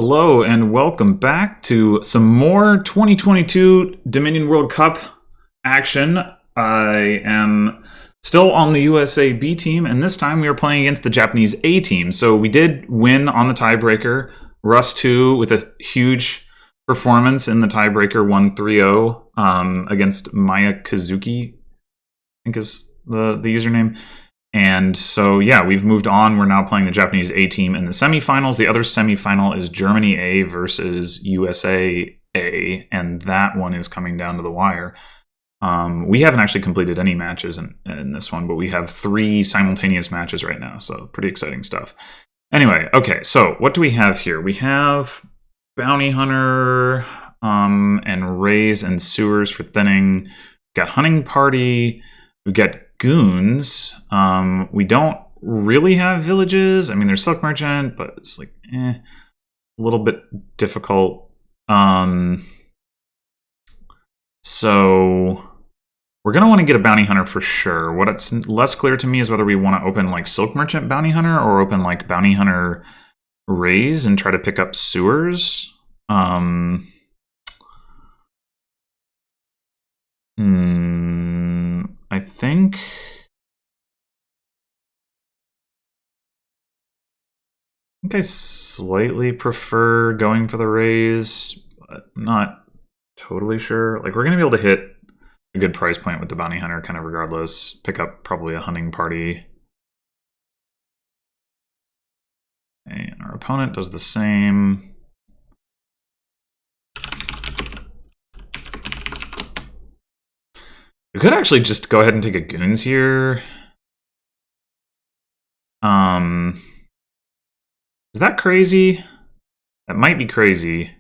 Hello and welcome back to some more 2022 Dominion World Cup action. I am still on the USA B team, and this time we are playing against the Japanese A team. So we did win on the tiebreaker. Russ 2 with a huge performance in the tiebreaker, won 3-0 against Maya Kazuki, I think is the username. And so, yeah, we've moved on. We're now playing the Japanese A team in the semifinals. The other semifinal is Germany A versus USA A, and that one is coming down to the wire. We haven't actually completed any matches in this one, but we have 3 simultaneous matches right now, so pretty exciting stuff. Anyway, okay, so what do we have here? We have Bounty Hunter and Rays and Sewers for thinning. We've got Hunting Party. We've got Goons. We don't really have villages. I mean, there's Silk Merchant, but it's like a little bit difficult. So we're gonna want to get a Bounty Hunter for sure. What's less clear to me is whether we want to open like Silk Merchant Bounty Hunter or open like Bounty Hunter Rays and try to pick up Sewers. I think I slightly prefer going for the Rays, but I'm not totally sure. Like, we're going to be able to hit a good price point with the Bounty Hunter kind of regardless. Pick up probably a Hunting Party. And our opponent does the same. We could actually just go ahead and take a Goons here. Is that crazy? That might be crazy.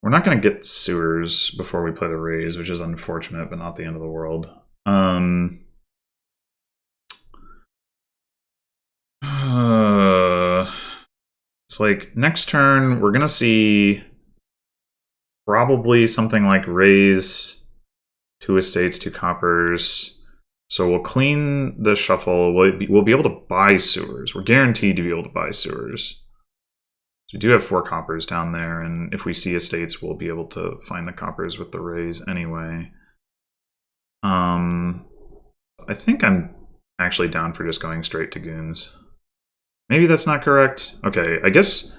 We're not going to get Sewers before we play the Rays, which is unfortunate, but not the end of the world. It's like next turn, we're going to see probably something like Rays, 2 estates, 2 coppers. So we'll clean the shuffle. We'll be able to buy Sewers. We're guaranteed to be able to buy Sewers. So we do have 4 coppers down there, and if we see estates, we'll be able to find the coppers with the Rays anyway. I think I'm actually down for just going straight to Goons. Maybe that's not correct. Okay, I guess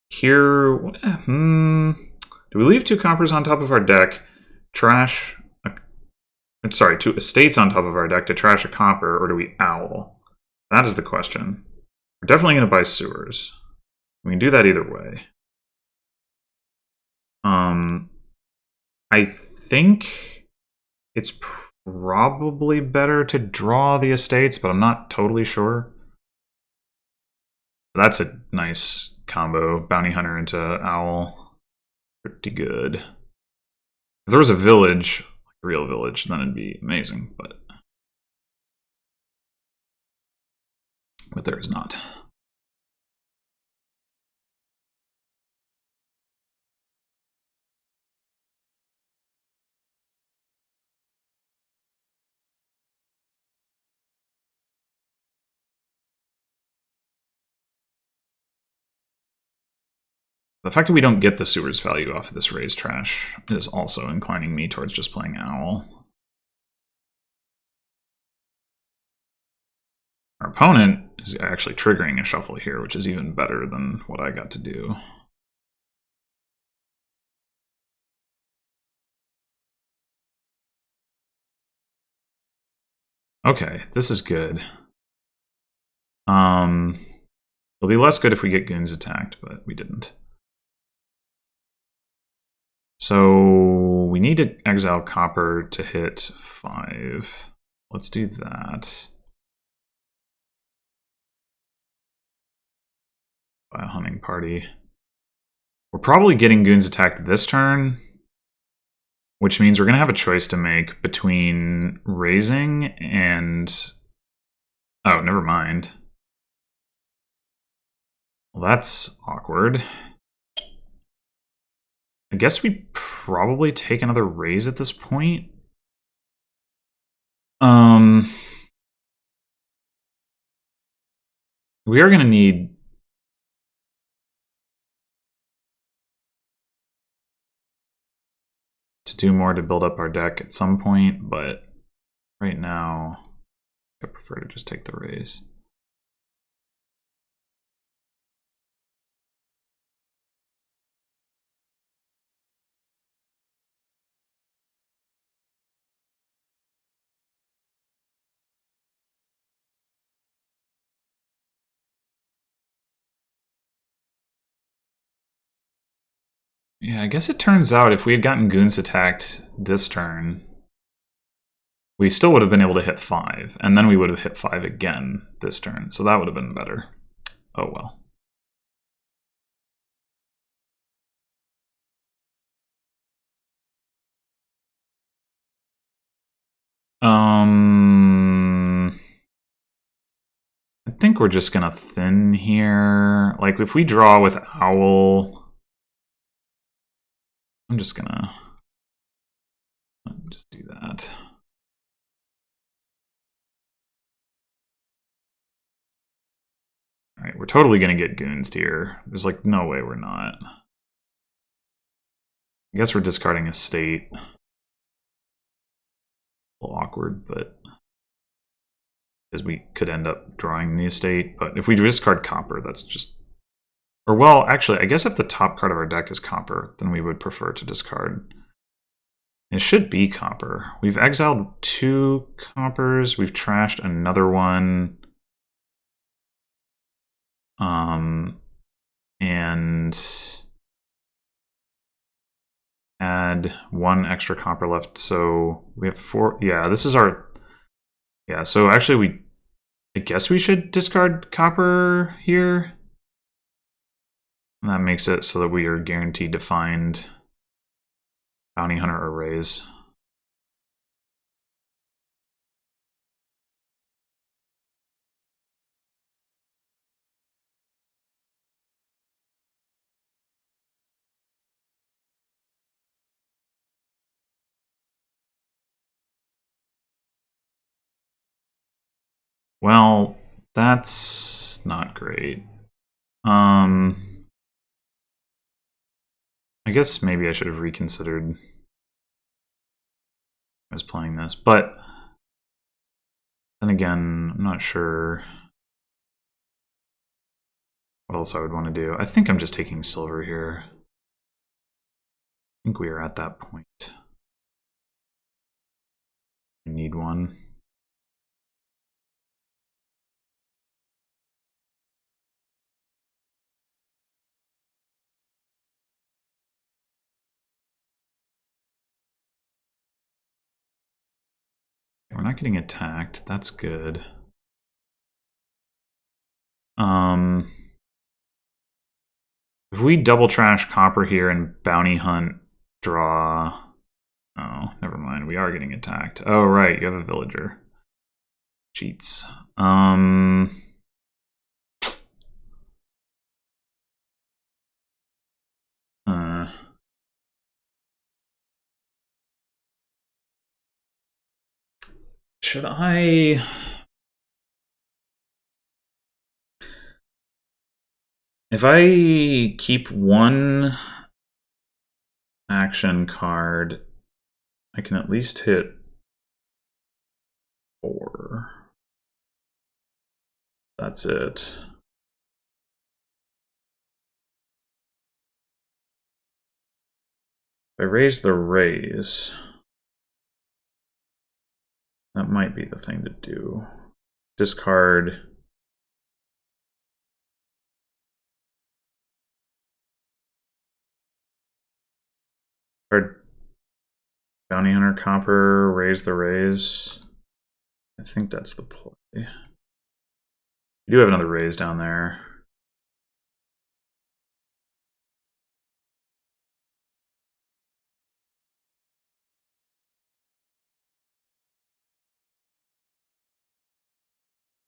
here... do we leave 2 coppers on top of our deck, trash... Sorry, 2 estates on top of our deck to trash a copper, or do we owl? That is the question. We're definitely going to buy Sewers. We can do that either way. I think it's probably better to draw the estates, but I'm not totally sure. That's a nice combo. Bounty Hunter into Owl. Pretty good. If there was a village... real village, then it'd be amazing, but there is not. The fact that we don't get the Sewers value off of this Raise trash is also inclining me towards just playing Owl. Our opponent is actually triggering a shuffle here, which is even better than what I got to do. Okay, this is good. It'll be less good if we get Goons attacked, but we didn't. So we need to exile copper to hit 5. Let's do that. By a Hunting Party. We're probably getting Goons attacked this turn, which means we're going to have a choice to make between raising and... Oh, never mind. Well, that's awkward. I guess we probably take another raise at this point. We are going to need to do more to build up our deck at some point, but right now I prefer to just take the raise. Yeah, I guess it turns out if we had gotten goons attacked this turn, we still would have been able to hit 5, and then we would have hit 5 again this turn, so that would have been better. Oh well. I think we're just gonna thin here. Like, if we draw with Owl, I'm just gonna just do that. All right, we're totally gonna get goons here. There's like no way we're not. I guess we're discarding a state. A little awkward, but because we could end up drawing the estate. But if we discard copper, that's just... Or well, actually, I guess if the top card of our deck is copper, then we would prefer to discard. It should be copper. We've exiled 2 coppers. We've trashed another one. And add 1 extra copper left. So we have 4. Yeah, this is our... Yeah, so actually I guess we should discard copper here. And that makes it so that we are guaranteed to find bounty hunter arrays. Well, that's not great. I guess maybe I should have reconsidered I was playing this, but then again, I'm not sure what else I would want to do. I think I'm just taking silver here. I think we are at that point. We need one. We're not getting attacked. That's good. If we double trash copper here and bounty hunt draw... Oh, never mind. We are getting attacked. Oh, right. You have a villager. Cheats. Should I... If I keep 1 action card, I can at least hit 4. That's it. If I raise the raise, that might be the thing to do. Discard... Bounty Hunter Copper, raise the raise. I think that's the play. You do have another raise down there.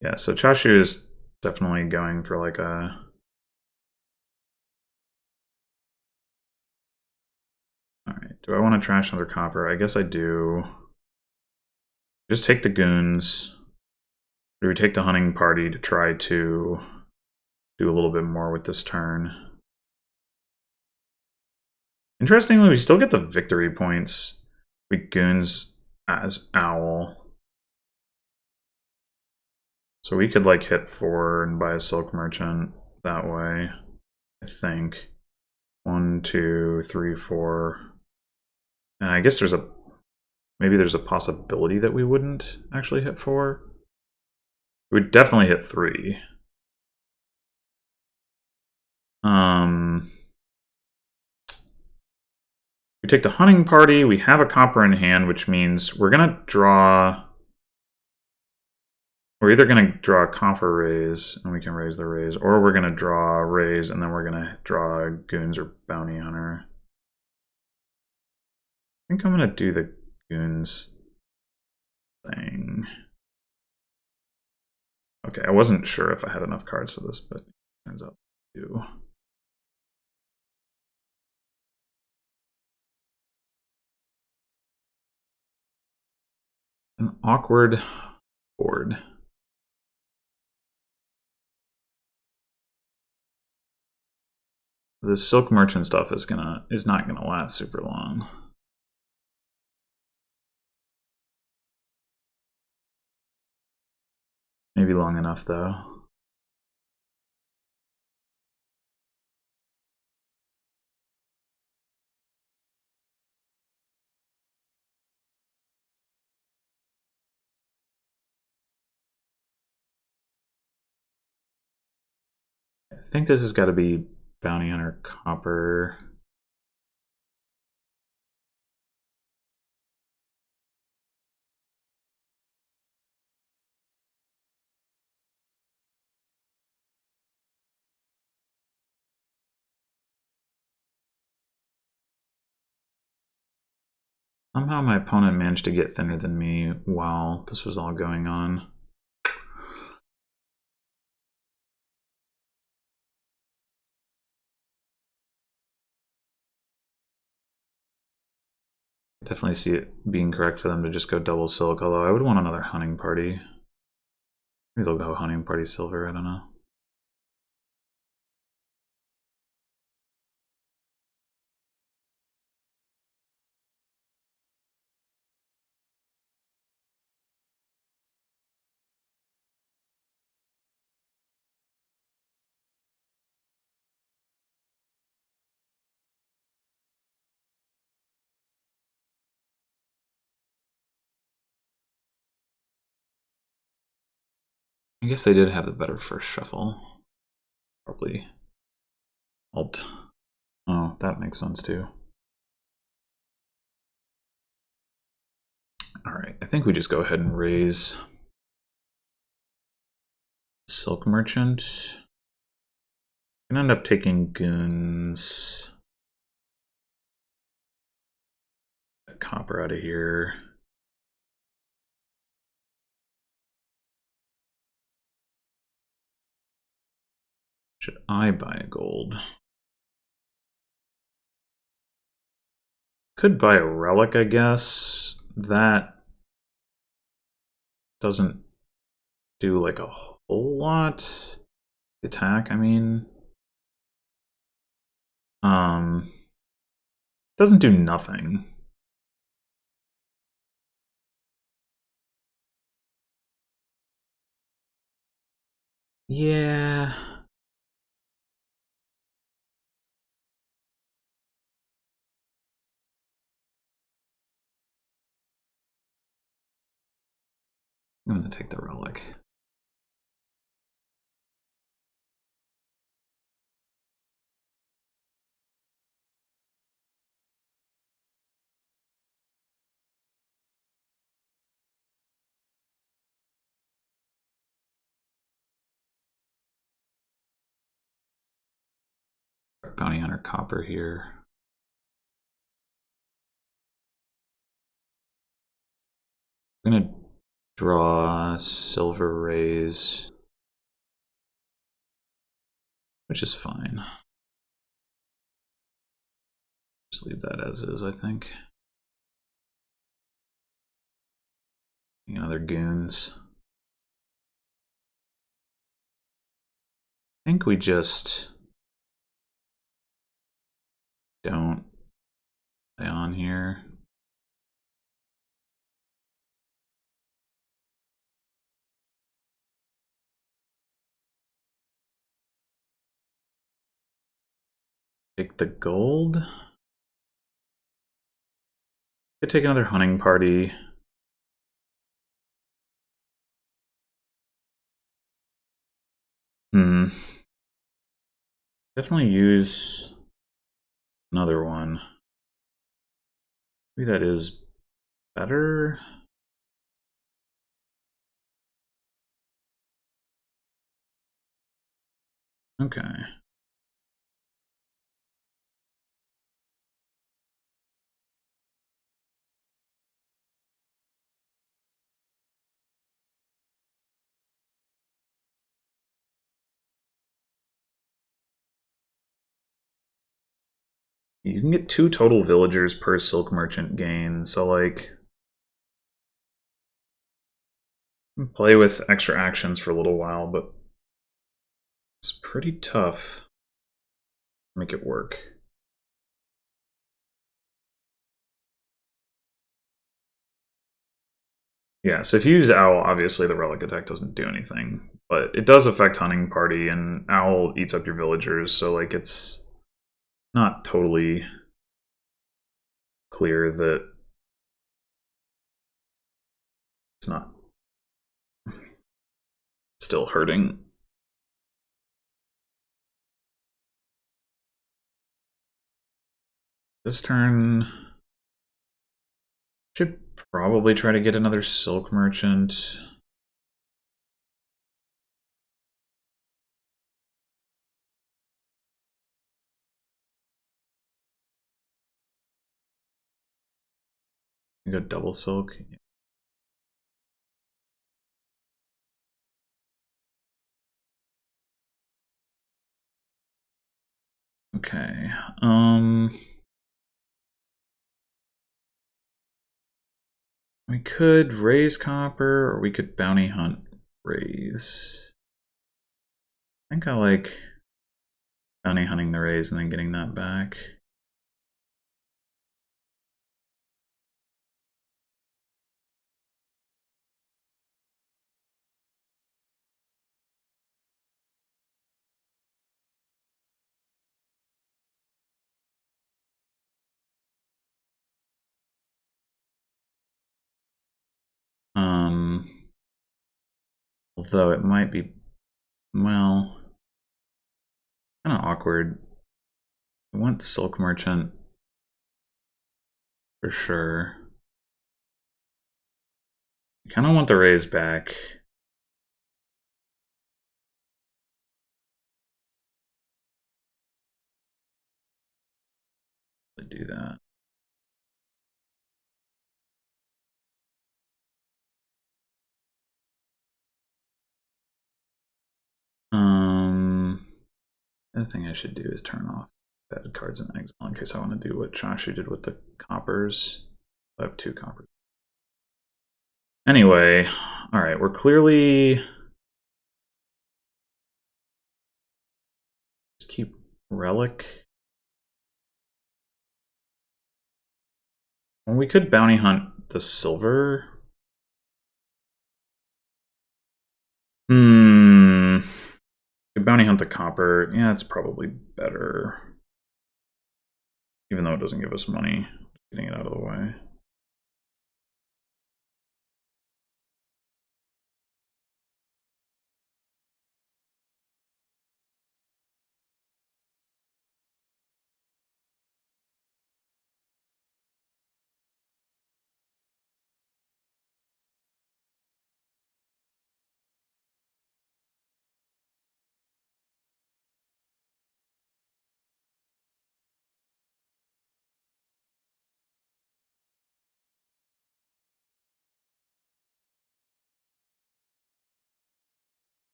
Yeah, so cha-shu is definitely going for like a... Alright, do I want to trash another copper? I guess I do. Just take the goons. Or we take the hunting party to try to do a little bit more with this turn. Interestingly, we still get the victory points. We goons as owl. So we could like hit 4 and buy a silk merchant that way, I think. 1, 2, 3, 4. And I guess maybe there's a possibility that we wouldn't actually hit 4. We'd definitely hit 3. We take the hunting party, we have a copper in hand, which means we're gonna draw. We're either gonna draw a coffer raise, and we can raise the raise, or we're gonna draw a raise, and then we're gonna draw goons or bounty hunter. I think I'm gonna do the goons thing. Okay, I wasn't sure if I had enough cards for this, but it turns out I do. An awkward board. The silk merchant stuff is not gonna last super long. Maybe long enough though. I think this has got to be bounty hunter copper. Somehow my opponent managed to get thinner than me while this was all going on. I definitely see it being correct for them to just go double silk, although I would want another hunting party. Maybe they'll go hunting party silver, I don't know. I guess they did have the better first shuffle. Probably alt. Oh, that makes sense too. Alright, I think we just go ahead and raise Silk Merchant. I'm gonna end up taking goons. Get copper out of here. Should I buy a gold? Could buy a relic, I guess. That doesn't do like a whole lot. Attack, I mean. Doesn't do nothing. Yeah. I'm gonna take the relic. Bounty Hunter Copper here. I'm gonna draw Silver Rays, which is fine. Just leave that as is, I think. Other goons. think we just don't stay on here. Take the gold. Could take another hunting party. Definitely use another one. Maybe that is better. Okay. You can get 2 total villagers per silk merchant gain, so like play with extra actions for a little while, but it's pretty tough to make it work. Yeah, so if you use Owl, obviously the relic attack doesn't do anything, but it does affect hunting party, and Owl eats up your villagers, so like it's not totally clear that it's not still hurting. This turn should probably try to get another silk merchant. Go double silk. Okay. We could raise copper, or we could bounty hunt raise. I think I like bounty hunting the raise and then getting that back. Although it might be, well, kind of awkward. I want silk merchant for sure. I kind of want the raise back. To do that. The other thing I should do is turn off bad cards in exile in case I want to do what cha-shu did with the coppers. I have 2 coppers. Anyway, all right, we're clearly just keep relic. Well, we could bounty hunt the silver. Could bounty hunt the copper. Yeah, it's probably better. Even though it doesn't give us money. Getting it out of the way.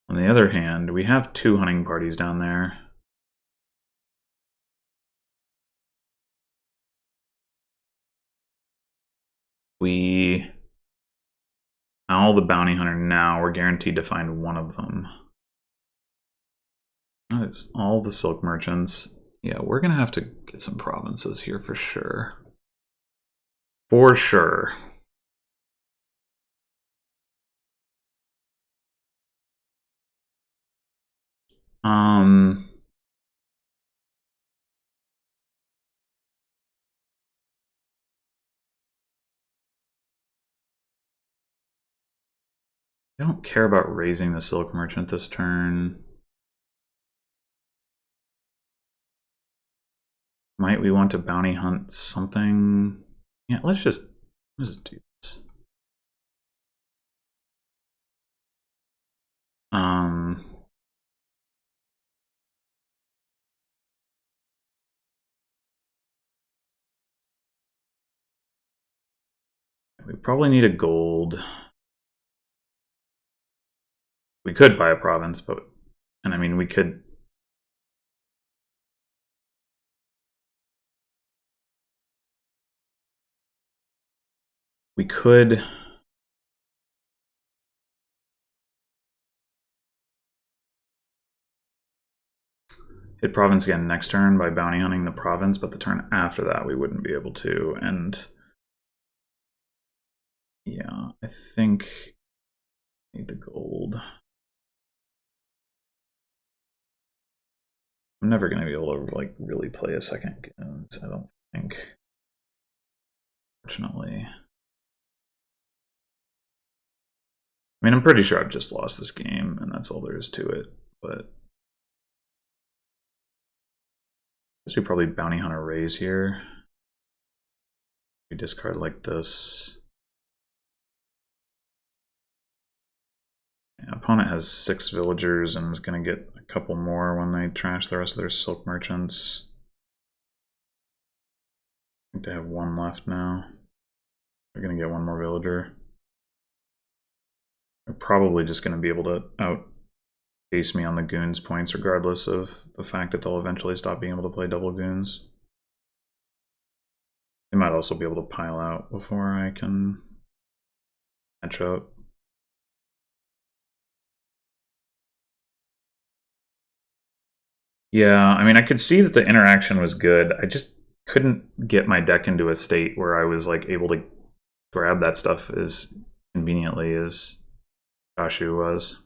On the other hand, we have 2 hunting parties down there. We all the bounty hunter now, we're guaranteed to find one of them. It's all the silk merchants. Yeah, we're gonna have to get some provinces here for sure. For sure. I don't care about raising the silk merchant this turn. Might we want to bounty hunt something? Yeah, let's just do this. We probably need a gold. We could buy a province, but, and I mean, we could. We could. Hit province again next turn by bounty hunting the province, but the turn after that we wouldn't be able to. And yeah, I think I need the gold. I'm never going to be able to like really play a second goons, I don't think. Fortunately. I mean, I'm pretty sure I've just lost this game, and that's all there is to it. But I guess we probably bounty hunter raise here. We discard like this. Yeah, opponent has 6 villagers and is going to get a couple more when they trash the rest of their silk merchants. I think they have 1 left now. They're going to get 1 more villager. They're probably just going to be able to outpace me on the goons points regardless of the fact that they'll eventually stop being able to play double goons. They might also be able to pile out before I can catch up. Yeah, I mean, I could see that the interaction was good. I just couldn't get my deck into a state where I was like able to grab that stuff as conveniently as cha-shu was.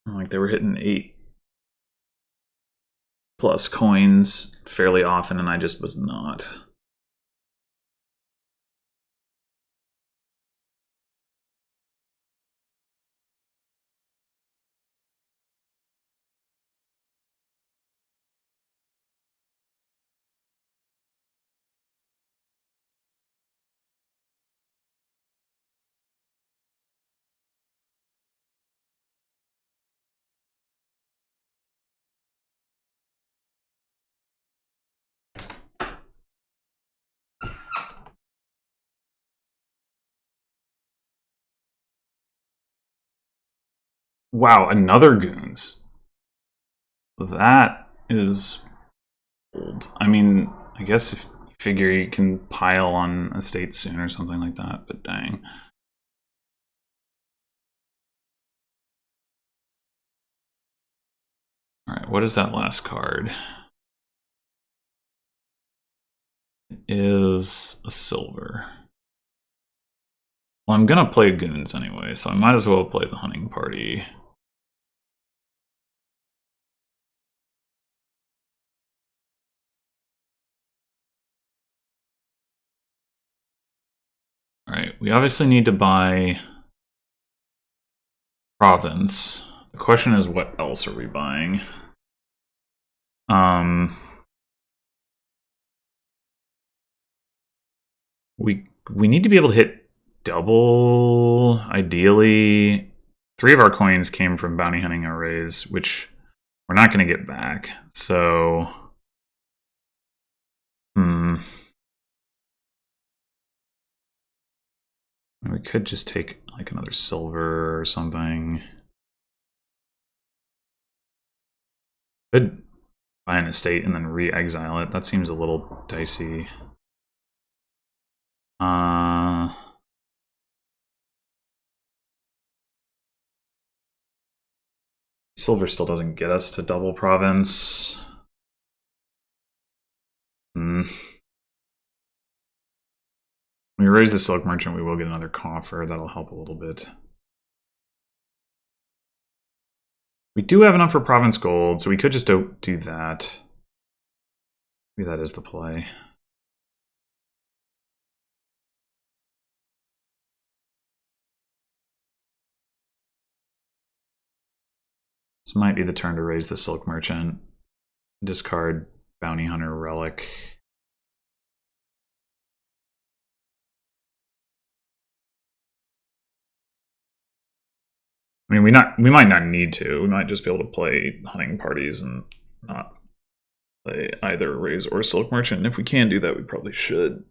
Like they were hitting 8+ coins fairly often, and I just was not. Wow, another goons. That is old. I mean, I guess if you figure you can pile on a state soon or something like that, but dang. Alright, what is that last card? It is a silver. Well, I'm gonna play goons anyway, so I might as well play the hunting party. Alright, we obviously need to buy province. The question is, what else are we buying? We need to be able to hit double, ideally. 3 of our coins came from bounty hunting arrays, which we're not going to get back. So, we could just take like another silver or something. Could buy an estate and then re-exile it. That seems a little dicey. Silver still doesn't get us to double province. When we raise the Silk Merchant, we will get another coffer. That'll help a little bit. We do have enough for province gold, so we could just do that. Maybe that is the play. This might be the turn to raise the Silk Merchant. Discard Bounty Hunter Relic. I mean, we might not need to. We might just be able to play hunting parties and not play either raise or Silk Merchant. And if we can do that, we probably should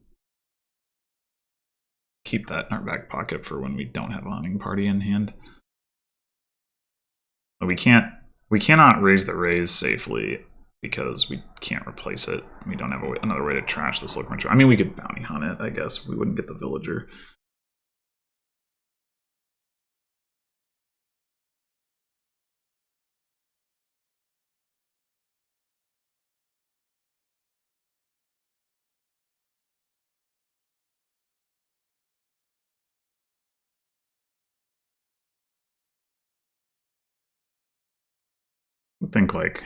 keep that in our back pocket for when we don't have a hunting party in hand. But we cannot raise the raise safely because we can't replace it. We don't have another way to trash the Silk Merchant. I mean, we could bounty hunt it, I guess. We wouldn't get the villager. I think like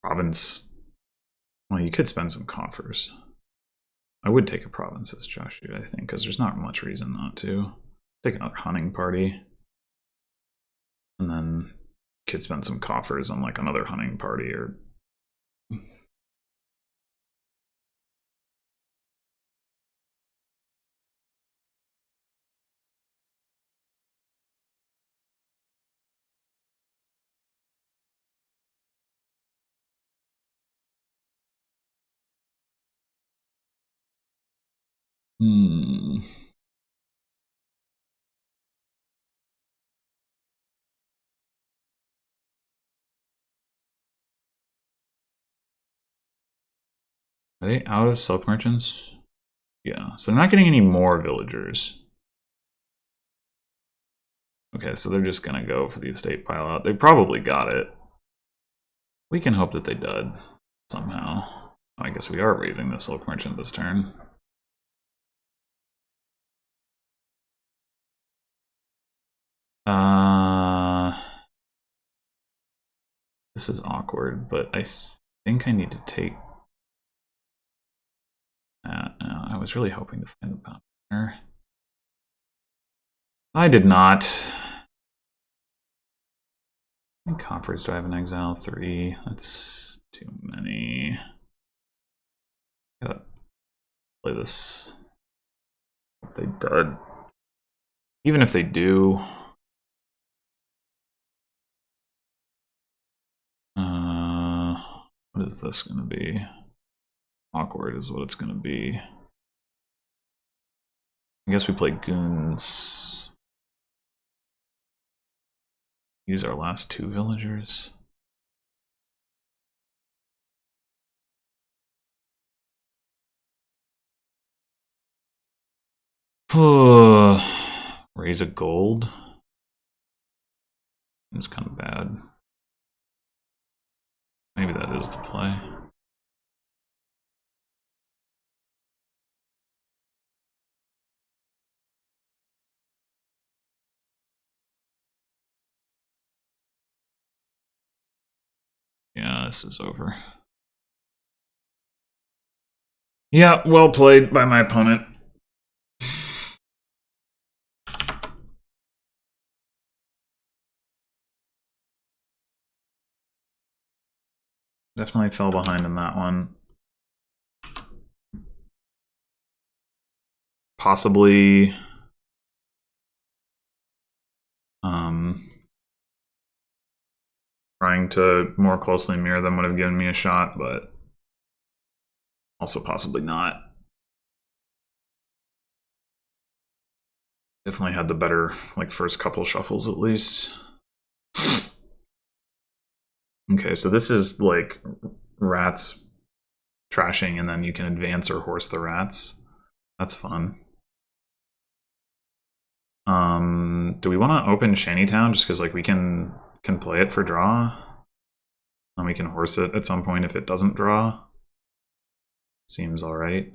province. Well, you could spend some coffers. I would take a province as cha-shu, I think, because there's not much reason not to. Take another hunting party. And then could spend some coffers on like another hunting party or... Are they out of Silk Merchants? Yeah, so they're not getting any more villagers. Okay, so they're just gonna go for the estate pile out. They probably got it. We can hope that they dud somehow. I guess we are raising the Silk Merchant this turn. This is awkward, but I think I need to take... I was really hoping to find the bounty hunter. I did not. How many coffers do I have in exile? 3. That's too many. Gotta play this. If they dud. Even if they do. What is this gonna be? Awkward is what it's gonna be. I guess we play goons. Use our last 2 villagers. Raise a gold. It's kind of bad. Maybe that is the play. Yeah, this is over. Yeah, well played by my opponent. Definitely fell behind in that one. Possibly trying to more closely mirror them would have given me a shot, but also possibly not. Definitely had the better, like, first couple shuffles at least. Okay, so this is like rats trashing, and then you can advance or horse the rats. That's fun. Do we want to open Shantytown just because like we can play it for draw, and we can horse it at some point if it doesn't draw? Seems all right.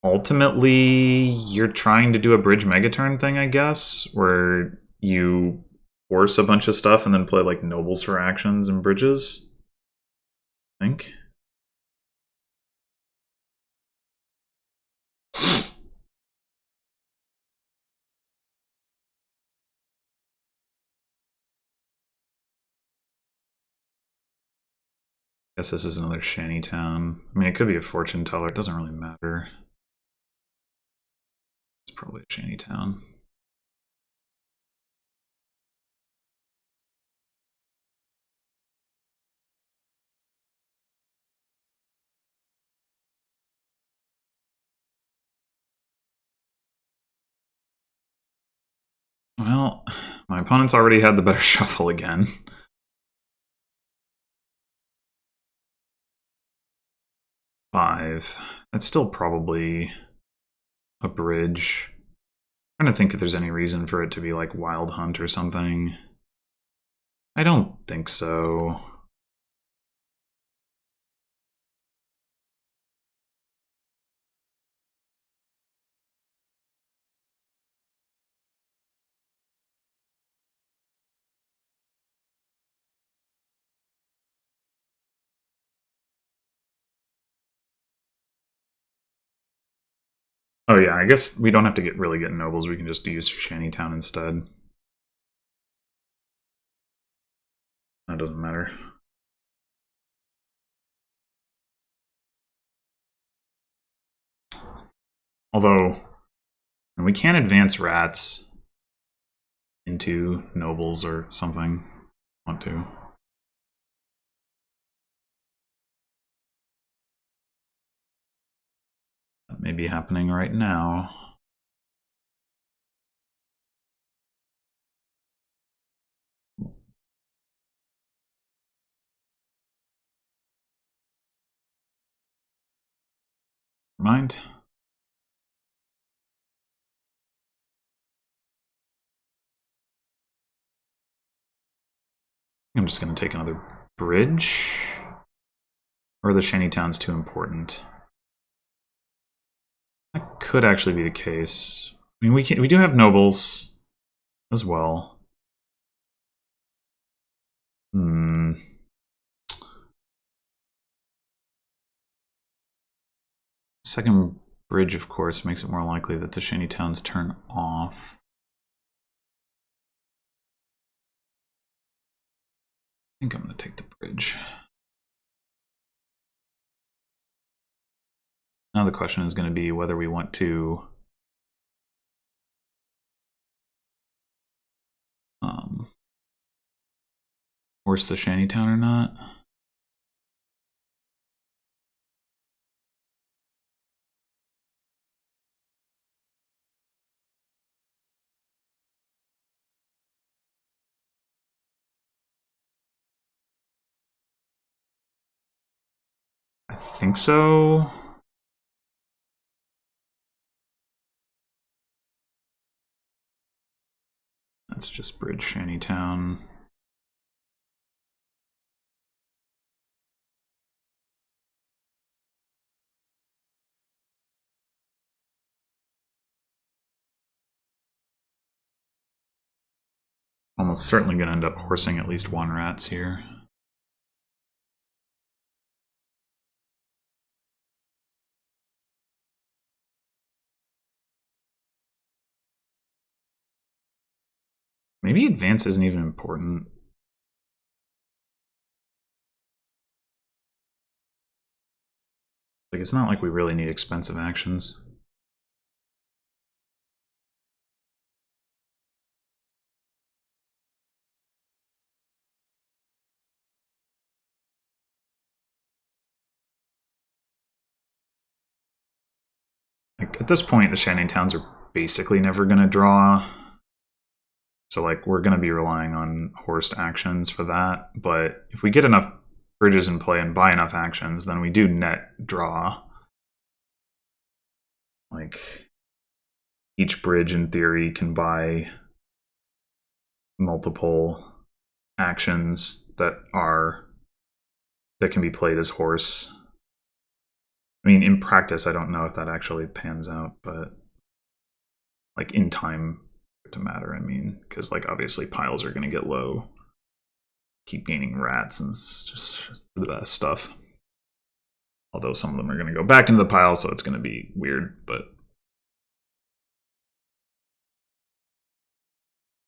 Ultimately, you're trying to do a bridge megaturn thing, I guess, where you force a bunch of stuff and then play like nobles for actions and bridges. I think. Guess this is another Shantytown. I mean, it could be a fortune teller. It doesn't really matter. It's probably a Shantytown. Well, my opponent's already had the better shuffle again. Five. That's still probably a bridge. I'm trying to think if there's any reason for it to be like Wild Hunt or something. I don't think so. Oh yeah, I guess we don't have to really get nobles. We can just use Shantytown instead. That doesn't matter. Although, we can advance rats into nobles or something. Want to. That may be happening right now. Mind. I'm just going to take another bridge. Or the Shantytown's too important. That could actually be the case. I mean, we do have nobles as well. Second bridge, of course, makes it more likely that the Shantytowns turn off. I think I'm going to take the bridge. Now the question is going to be whether we want to horse the Shantytown or not. I think so. That's just bridge Shantytown. Almost certainly going to end up horsing at least one rats here. Maybe advance isn't even important. Like, it's not like we really need expensive actions. Like, at this point, the Shantytowns are basically never going to draw. So like we're going to be relying on horsed actions for that. But if we get enough bridges in play and buy enough actions, then we do net draw. Like each bridge in theory can buy multiple actions that can be played as horse. I mean, in practice, I don't know if that actually pans out, but like in time to matter, I mean, because like obviously piles are going to get low, keep gaining rats and just the best stuff. Although some of them are going to go back into the pile, so it's going to be weird, but.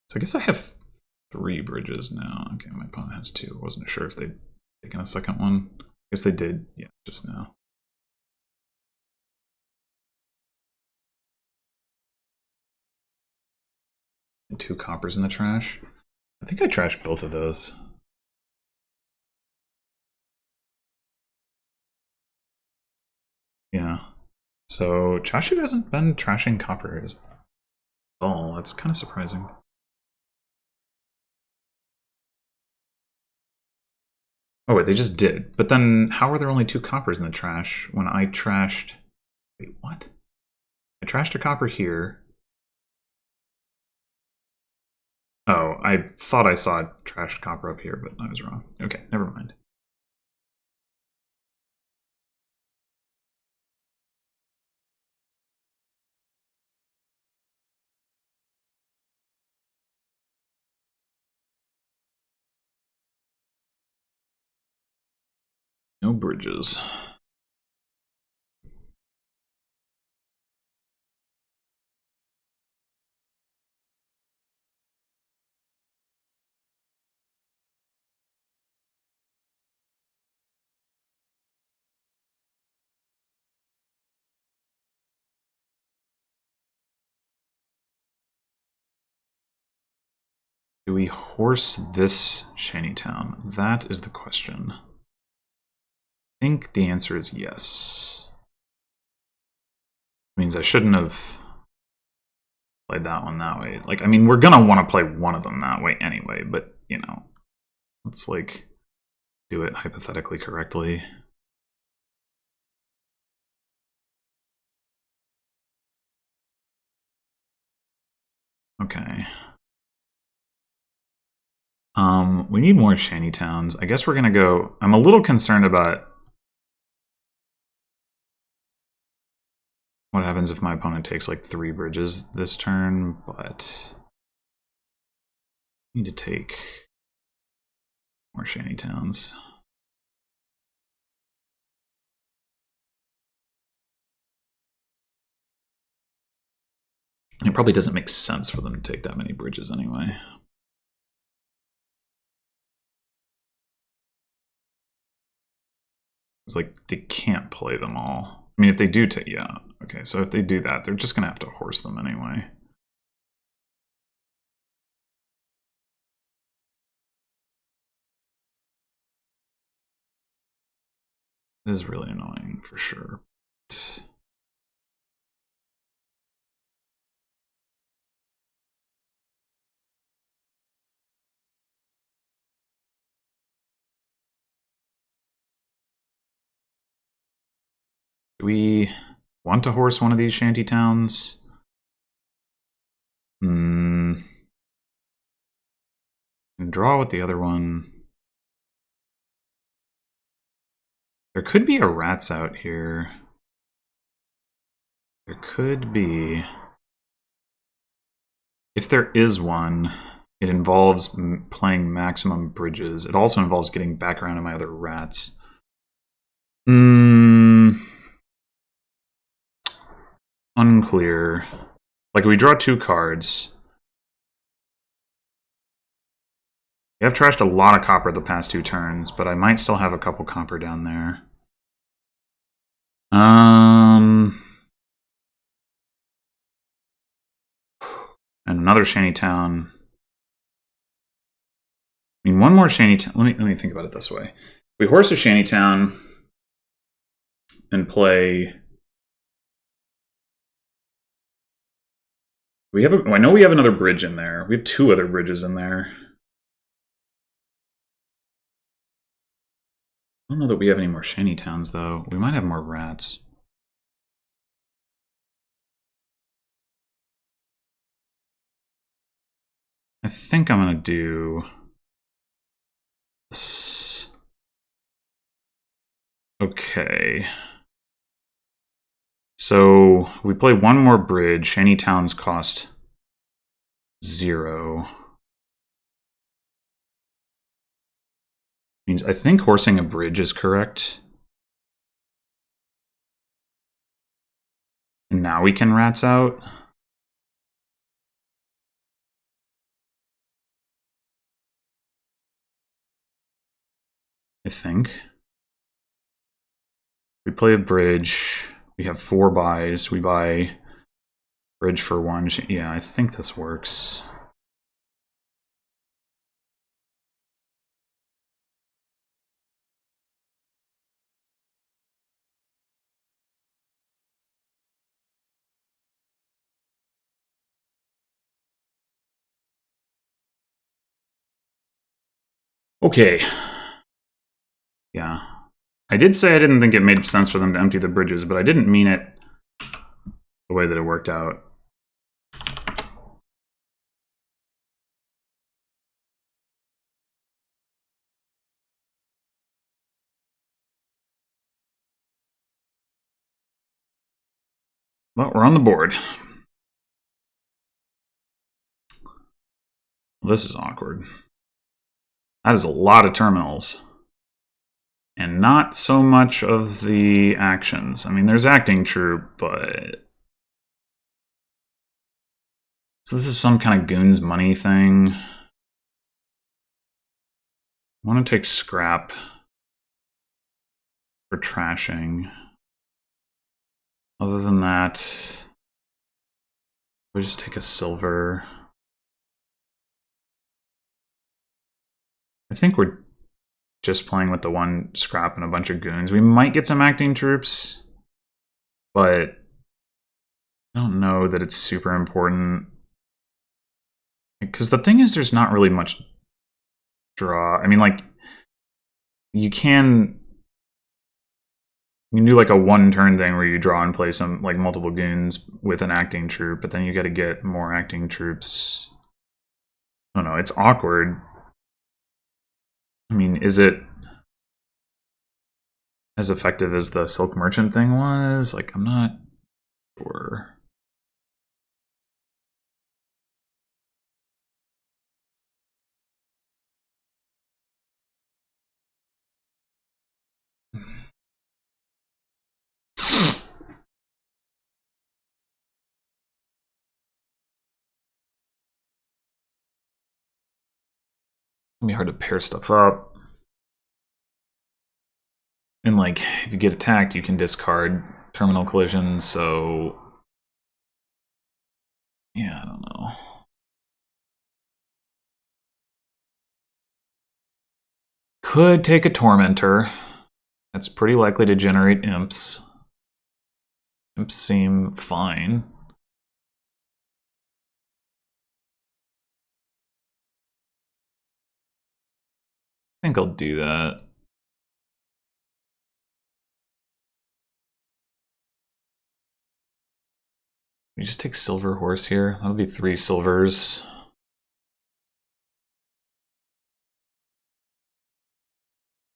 So I guess I have 3 bridges now. Okay, my opponent has 2. I wasn't sure if they'd taken a second one. I guess they did, yeah, just now. And 2 coppers in the trash. I think I trashed both of those. Yeah. So cha-shu hasn't been trashing coppers. Oh, that's kind of surprising. Oh wait, they just did. But then how are there only 2 coppers in the trash when I trashed... Wait, what? I trashed a copper here. Oh, I thought I saw a trashed copper up here, but I was wrong. Okay, never mind. No bridges. Do we horse this shantytown? That is the question. I think the answer is yes. Means I shouldn't have played that one that way. Like, I mean, we're gonna want to play one of them that way anyway, but, you know, let's, like, do it hypothetically correctly. Okay. We need more shantytowns. I guess we're gonna go... I'm a little concerned about what happens if my opponent takes like 3 bridges this turn, but I need to take more shantytowns. It probably doesn't make sense for them to take that many bridges anyway. It's like they can't play them all. I mean, if they do take... Yeah, okay, so if they do that, they're just going to have to horse them anyway. This is really annoying, for sure. Do we want to horse one of these shantytowns? And draw with the other one. There could be a rats out here. There could be. If there is one, it involves playing maximum bridges. It also involves getting back around to my other rats. Unclear. Like, we draw 2 cards. We have trashed a lot of copper the past 2 turns, but I might still have a couple copper down there. And another shantytown. I mean, one more shantytown. Let me think about it this way. We horse a shantytown and play We have I know we have another bridge in there. We have 2 other bridges in there. I don't know that we have any more shanty towns, though. We might have more rats. I think I'm gonna do this. Okay. So we play 1 more bridge. Shanty towns cost 0. Means I think horsing a bridge is correct. And now we can rats out. I think. We play a bridge. We have 4 buys. We buy bridge for 1. Yeah, I think this works. Okay. Yeah. I did say I didn't think it made sense for them to empty the bridges, but I didn't mean it the way that it worked out. But we're on the board. This is awkward. That is a lot of terminals. And not so much of the actions. I mean, there's acting troop, but... So this is some kind of goons money thing. I want to take scrap for trashing. Other than that, we just take a silver. I think we're just playing with the 1 scrap and a bunch of goons. We might get some acting troops, but I don't know that it's super important. Because the thing is, there's not really much draw. I mean, like, you can do like a 1-turn thing where you draw and play some, like, multiple goons with an acting troop, but then you got to get more acting troops. I don't know, it's awkward. I mean, is it as effective as the Silk Merchant thing was? Like, I'm not sure. It'll be hard to pair stuff up. And, like, if you get attacked, you can discard terminal collisions, so... Yeah, I don't know. Could take a Tormentor. That's pretty likely to generate imps. Imps seem fine. I think I'll do that. We just take silver horse here. That'll be 3 silvers.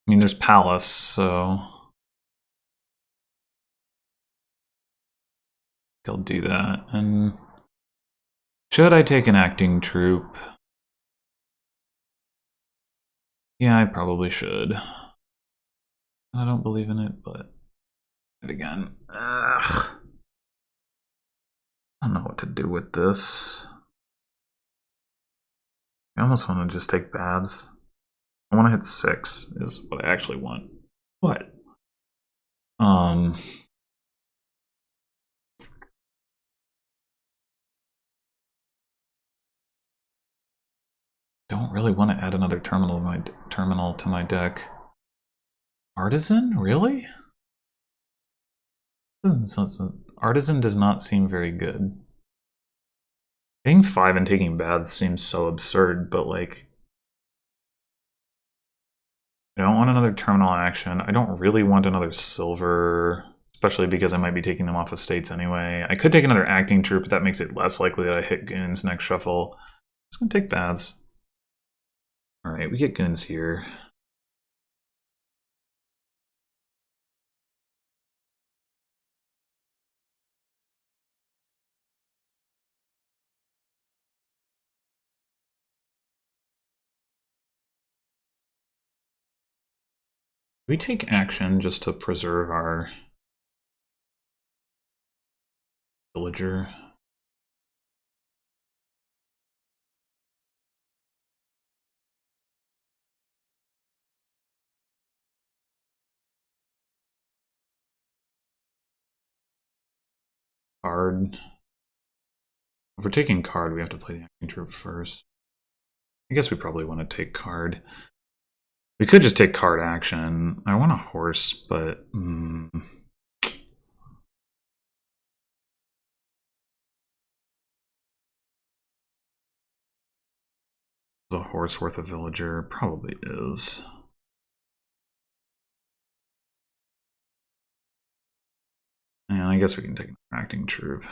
I mean, there's palace, so I'll do that. And should I take an acting troop? Yeah, I probably should. I don't believe in it, but again, ugh. I don't know what to do with this. I almost want to just take baths. I want to hit 6 is what I actually want. What? Don't really want to add another terminal to my deck. Artisan? Really? Artisan does not seem very good. Getting 5 and taking baths seems so absurd, but like, I don't want another terminal action. I don't really want another silver, especially because I might be taking them off of states anyway. I could take another acting troop, but that makes it less likely that I hit goons next shuffle. I'm just gonna take baths. Alright, we get goons here. We take action just to preserve our villager. Card. If we're taking card, we have to play the acting troop first. I guess we probably want to take card. We could just take card action. I want a horse, but... Is a horse worth a villager? Probably is. And I guess we can take an acting troop.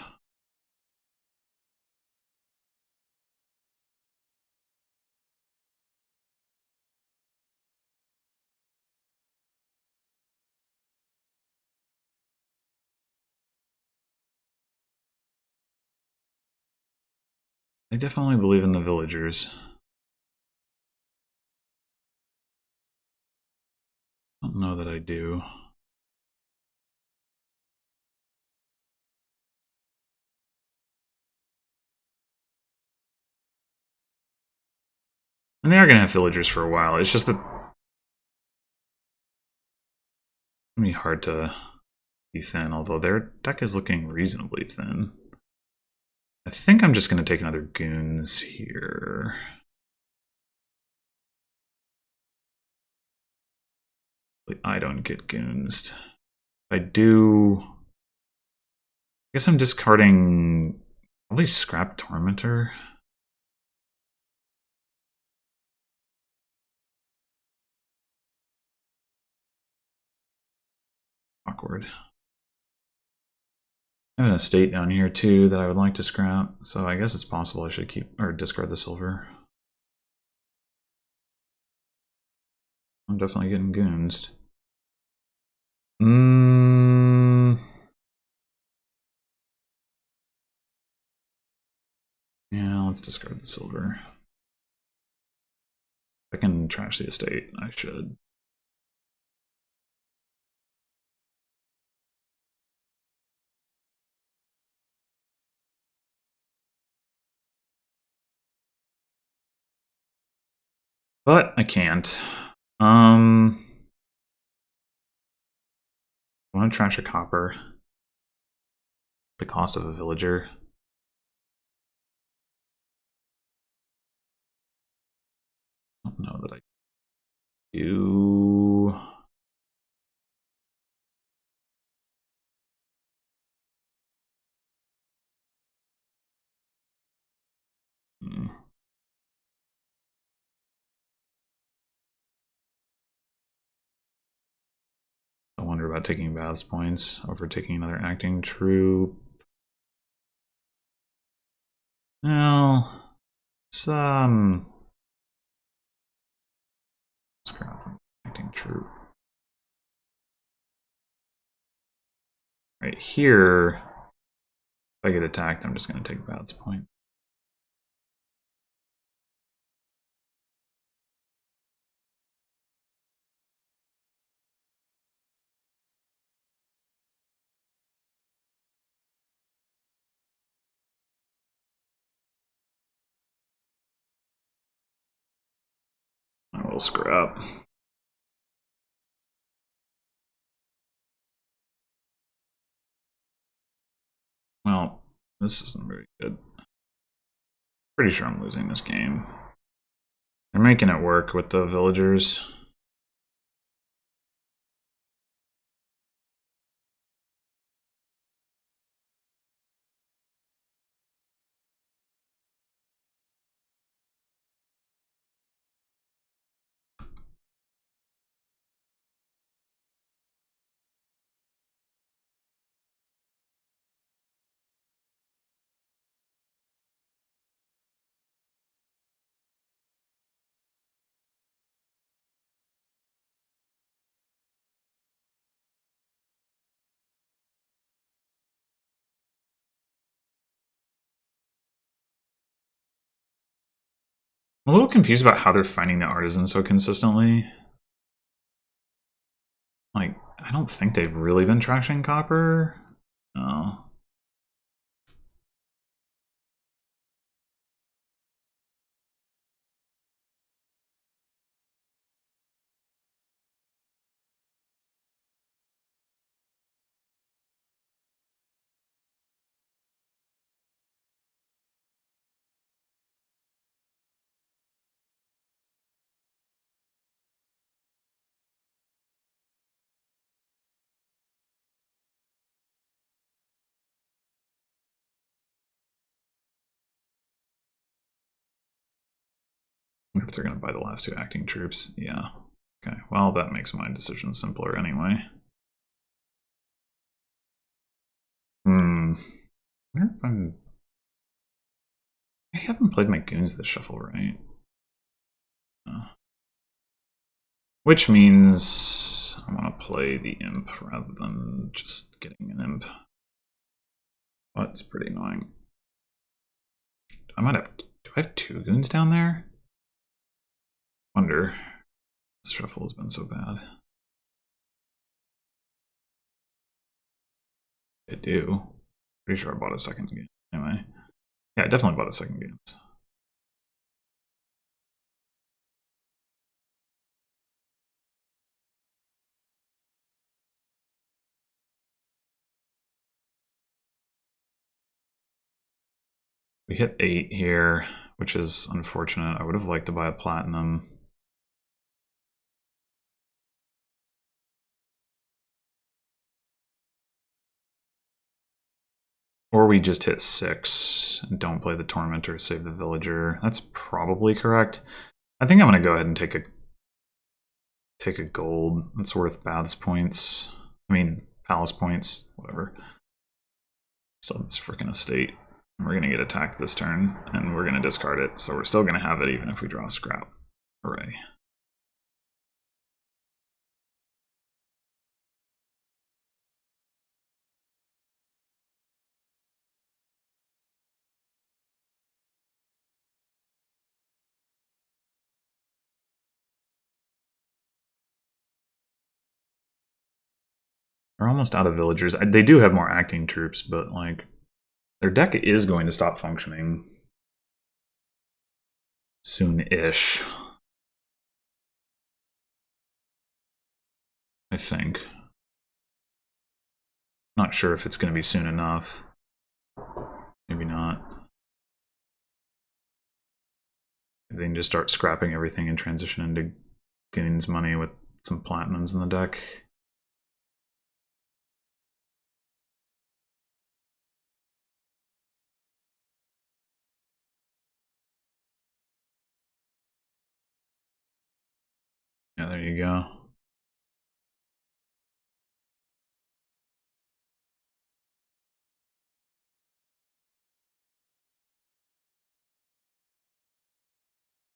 I definitely believe in the villagers. I don't know that I do. And they are going to have villagers for a while. It's just that it's going to be hard to be thin, although their deck is looking reasonably thin. I think I'm just going to take another goons here. I don't get goonsed. I do... I guess I'm discarding probably Scrap Tormentor. Awkward. I have an estate down here too that I would like to scrap, so I guess it's possible I should keep or discard the silver. I'm definitely getting goonsed. Yeah, let's discard the silver. If I can trash the estate, I should. But I can't. I want to trash a copper. The cost of a villager. I don't know that I do. I wonder about taking baths points over taking another acting troop. Well, some scrap acting troop. Right here, if I get attacked, I'm just going to take baths point. I will scrap. Well, this isn't very good. Pretty sure I'm losing this game. They're making it work with the villagers. I'm a little confused about how they're finding the artisan so consistently. Like, I don't think they've really been trashing copper. No. I wonder if they're going to buy the last 2 acting troops. Yeah. Okay, well, that makes my decision simpler anyway. I wonder if I haven't played my goons this shuffle, right? Which means I want to play the imp rather than just getting an imp. But it's pretty annoying. I might have... Do I have 2 goons down there? Wonder. This shuffle has been so bad. I do. Pretty sure I bought a second goon. Anyway. Yeah, I definitely bought a second goons. We hit 8 here, which is unfortunate. I would have liked to buy a platinum. Or we just hit 6 and don't play the Tormentor, save the Villager. That's probably correct. I think I'm going to go ahead and take a gold. That's worth Baths points. I mean, Palace points, whatever. Still have this freaking estate. We're going to get attacked this turn, and we're going to discard it. So we're still going to have it even if we draw a scrap. Hooray. We're almost out of villagers. They do have more acting troops, but like their deck is going to stop functioning soon-ish. I think. Not sure if it's going to be soon enough. Maybe not. They can just start scrapping everything and transition into Goon's money with some platinums in the deck. Yeah, there you go.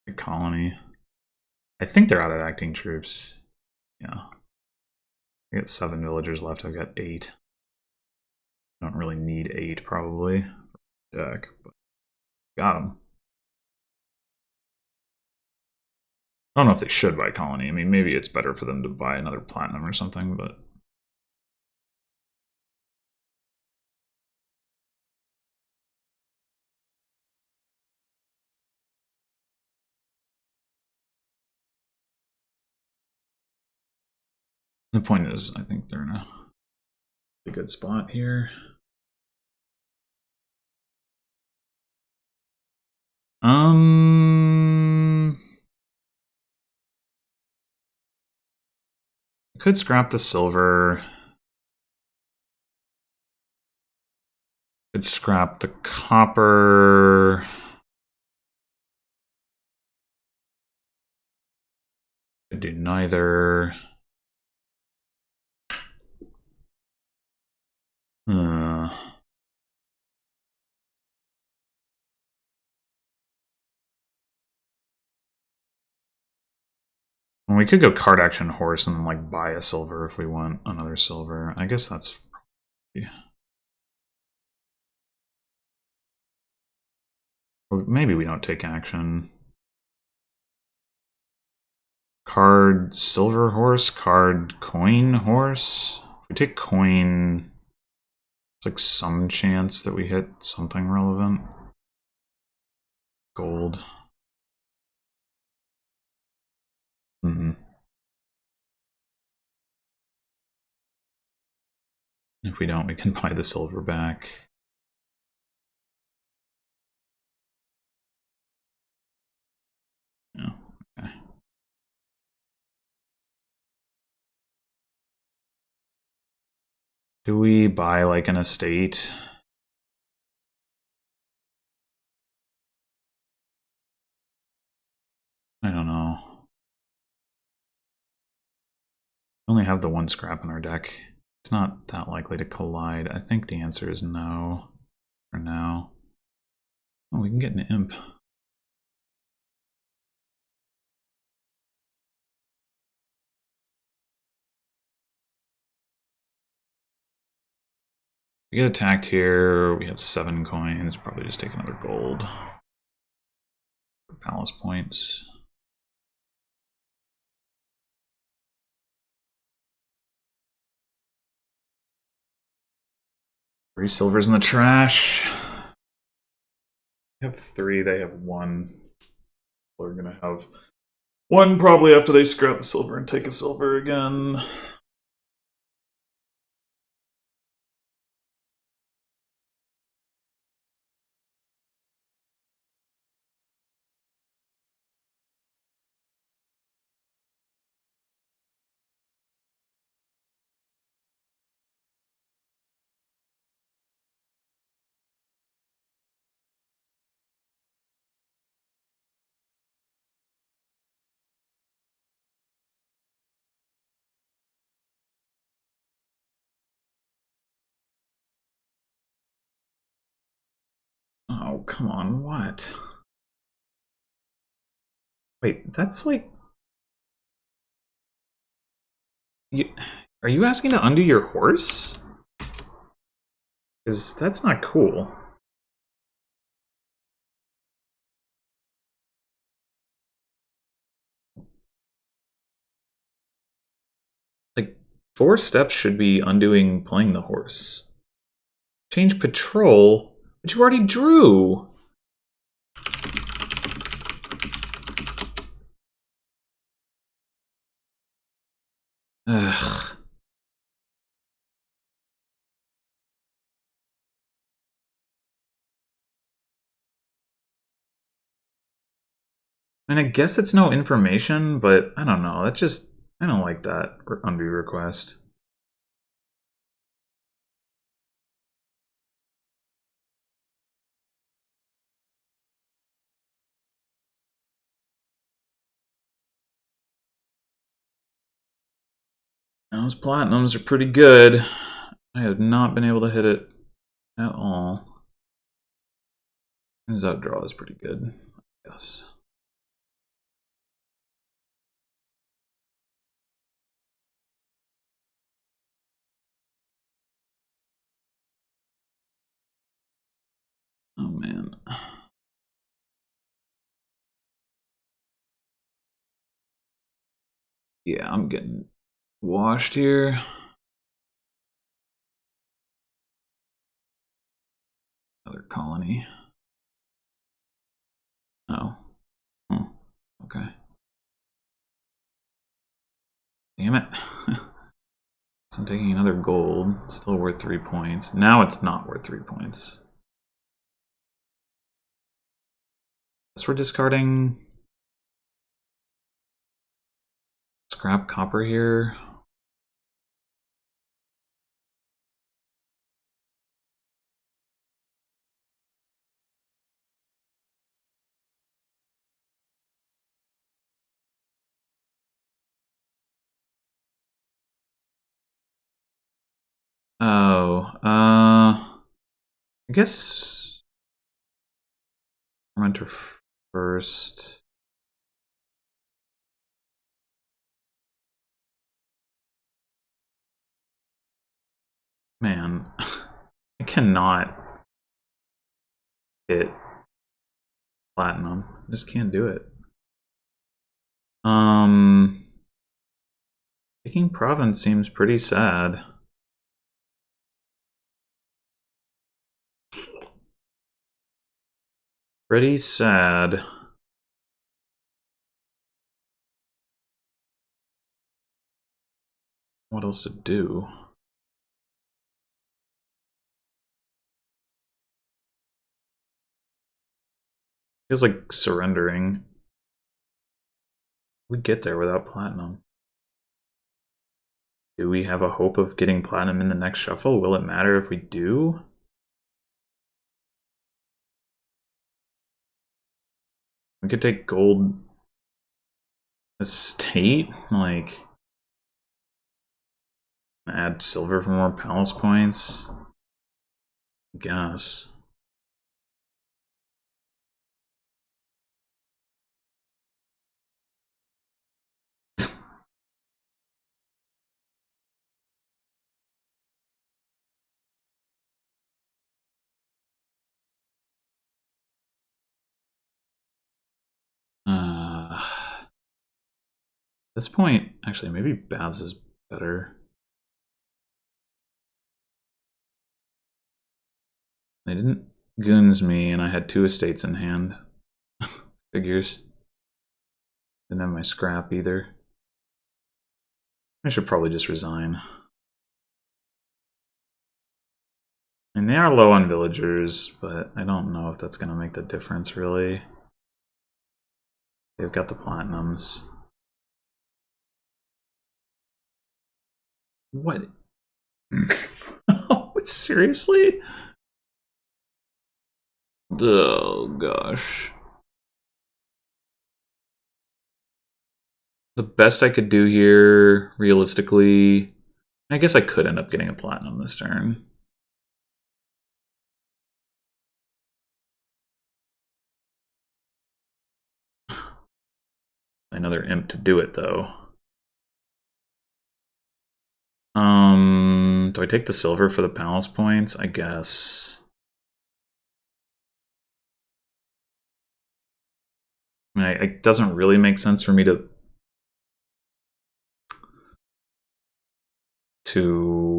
Good colony. I think they're out of acting troops. Yeah. I got 7 villagers left. I've got 8. I don't really need 8 probably for deck, but got them. I don't know if they should buy colony. I mean, maybe it's better for them to buy another platinum or something, but the point is, I think they're in a good spot here. I could scrap the silver. Could scrap the copper. Could do neither. We could go card action horse and then like buy a silver if we want another silver. I guess that's probably... Or maybe we don't take action. card silver horse, card coin horse. If we take coin, it's like some chance that we hit something relevant. Gold. If we don't, we can buy the silver back. Yeah, okay. Do we buy like an estate? I don't know. We only have the one scrap in our deck. It's not that likely to collide. I think the answer is no for now. Oh, we can get an imp. We get attacked here. We have 7 coins. Probably just take another gold for palace points. Three silvers in the trash. We have 3. They have 1. We're gonna have 1 probably after they scrap the silver and take a silver again. Oh, come on, what? Wait, that's like... Are you asking to undo your horse? Because that's not cool. Like, 4 steps should be undoing playing the horse. Change patrol, but you already drew! Ugh. I mean, I guess it's no information, but I don't know. That's just... I don't like that undo request. Those platinums are pretty good. I have not been able to hit it at all. His outdraw is pretty good, I guess. Oh man. Yeah, I'm getting washed here. Another colony. Oh. Okay. Damn it. So I'm taking another gold. Still worth 3 points. Now it's not worth 3 points. Guess we're discarding scrap copper here. Oh, I guess enter first. Man, I cannot hit platinum. I just can't do it. Taking province seems pretty sad. Pretty sad. What else to do? Feels like surrendering. We get there without platinum. Do we have a hope of getting platinum in the next shuffle? Will it matter if we do? We could take gold estate, like add silver for more palace points. I guess. At this point, actually, maybe Baths is better. They didn't goons me, and I had 2 estates in hand. Figures. Didn't have my scrap either. I should probably just resign. And they are low on villagers, but I don't know if that's going to make the difference, really. They've got the platinums. What? Seriously? Oh, gosh. The best I could do here, realistically, I guess I could end up getting a platinum this turn. Another imp to do it, though. Do I take the silver for the palace points? I guess. I mean, it doesn't really make sense for me to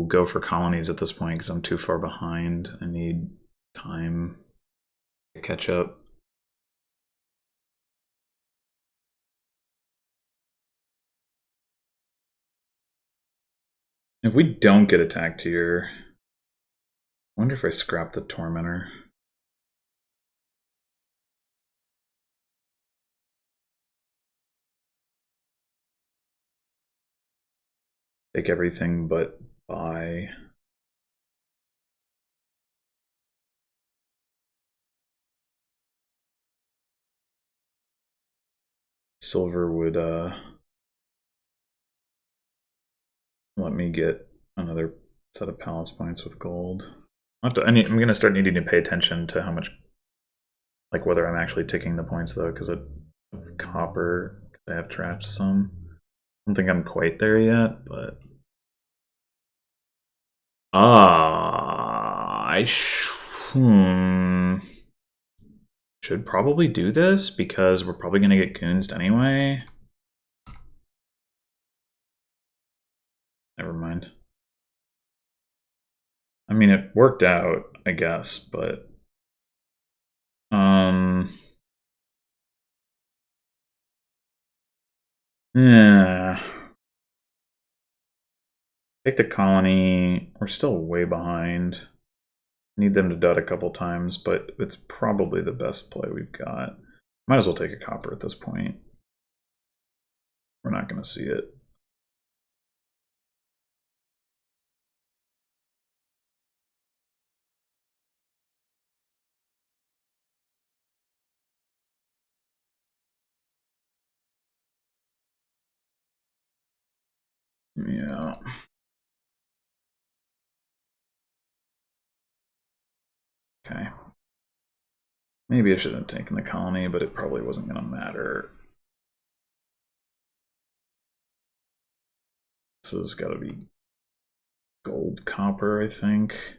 go for colonies at this point because I'm too far behind. I need time to catch up. If we don't get attacked here, I wonder if I scrap the Tormentor. Take everything but buy. Silver would let me get another set of palace points with gold. I'm going to start needing to pay attention to how much, like whether I'm actually taking the points though, because of copper. I have trashed some. I don't think I'm quite there yet, but I should probably do this because we're probably going to get goonsed anyway. Never mind. I mean, it worked out, I guess, but yeah. Take the colony. We're still way behind. Need them to dot a couple times, but it's probably the best play we've got. Might as well take a copper at this point. We're not going to see it. Yeah. Okay. Maybe I should have taken the colony, but it probably wasn't going to matter. This has got to be gold copper, I think.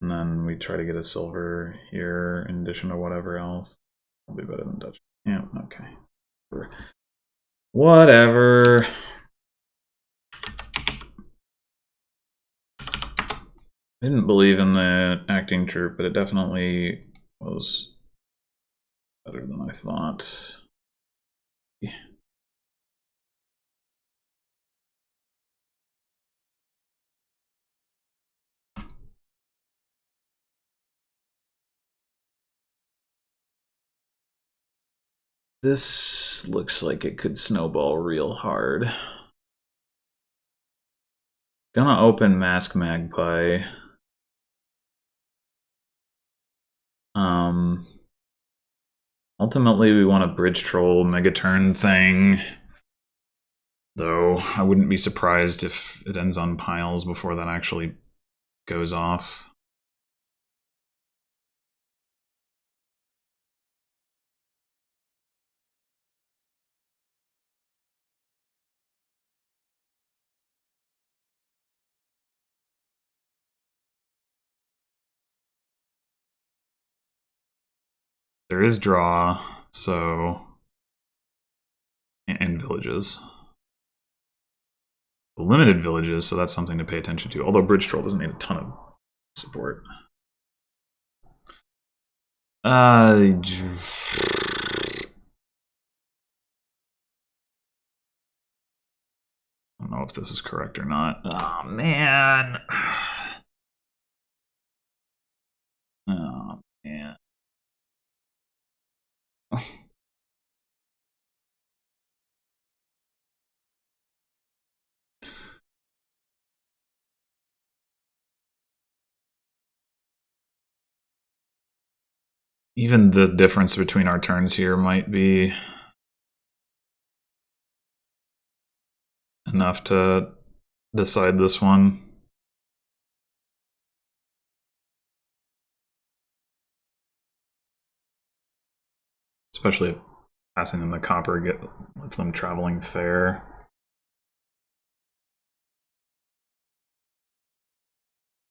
And then we try to get a silver here in addition to whatever else. Will be better than Dutch. Yeah, okay. Whatever. I didn't believe in the acting troupe, but it definitely was better than I thought. Yeah. This looks like it could snowball real hard. Gonna open Mask Magpie. Ultimately, we want a Bridge Troll Megaturn thing. Though, I wouldn't be surprised if it ends on piles before that actually goes off. There is draw, so... and villages. Limited villages, so that's something to pay attention to. Although Bridge Troll doesn't need a ton of support. I don't know if this is correct or not. Oh, man. Oh, man. Even the difference between our turns here might be enough to decide this one. Especially if passing them the copper lets them traveling fair.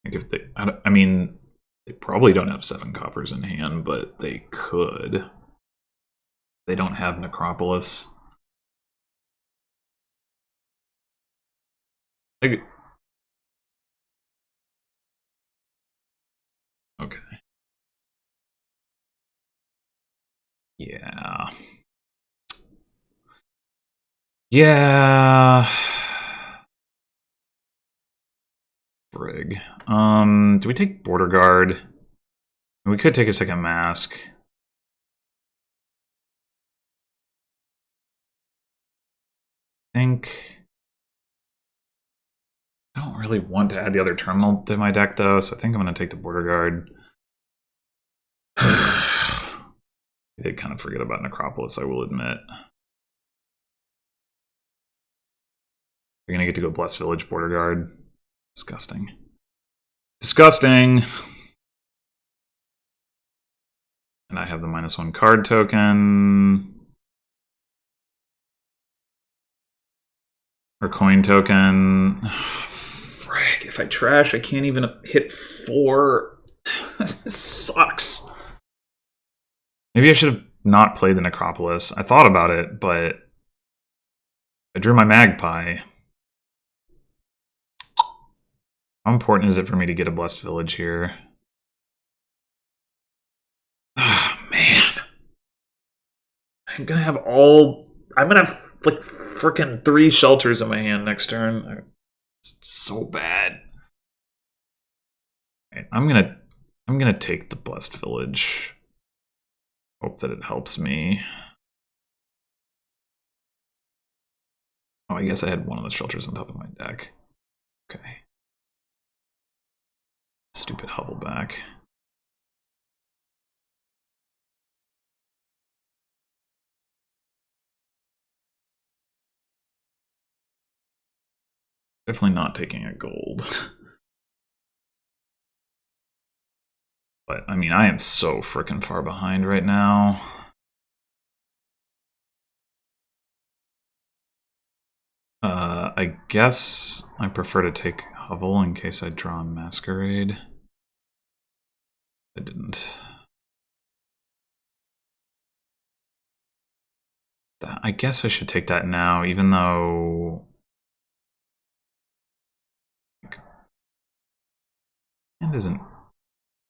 Like if they, I mean, they probably don't have 7 coppers in hand, but they could. They don't have Necropolis. Okay. Yeah. Yeah. Frig. Do we take Border Guard? We could take a second mask. I think... I don't really want to add the other terminal to my deck, though, so I think I'm going to take the Border Guard. I did kind of forget about Necropolis, I will admit. You're going to get to go Blessed Village, Border Guard. Disgusting. Disgusting! And I have the -1 card token. Or coin token. Frick, if I trash, I can't even hit 4. This sucks. Maybe I should have not played the Necropolis. I thought about it, but I drew my Magpie. How important is it for me to get a Blessed Village here? Oh, man. I'm gonna have like freaking 3 shelters in my hand next turn. It's so bad. Right, I'm gonna take the Blessed Village. Hope that it helps me. Oh, I guess I had one of the shelters on top of my deck. Okay. Stupid Hovelback. Definitely not taking a gold. But, I mean, I am so freaking far behind right now. I guess I prefer to take Hovel in case I draw a Masquerade. I didn't. I guess I should take that now, even though... It isn't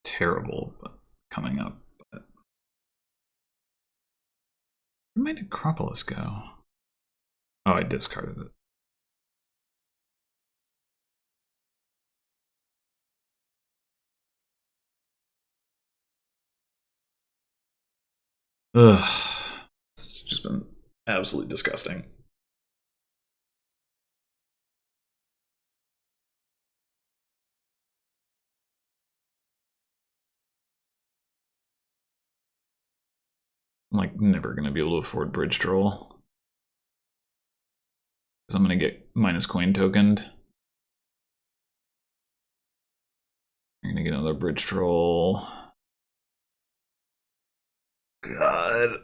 terrible, but coming up. But where might Acropolis go? Oh, I discarded it. Ugh. This has just been absolutely disgusting. I'm like never going to be able to afford Bridge Troll. Because I'm going to get minus coin tokened. I'm going to get another Bridge Troll. God.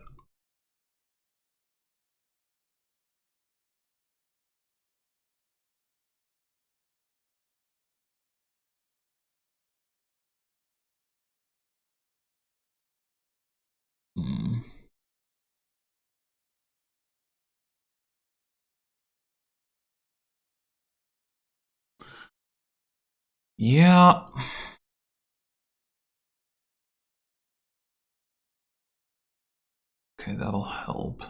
Yeah. Okay, that'll help.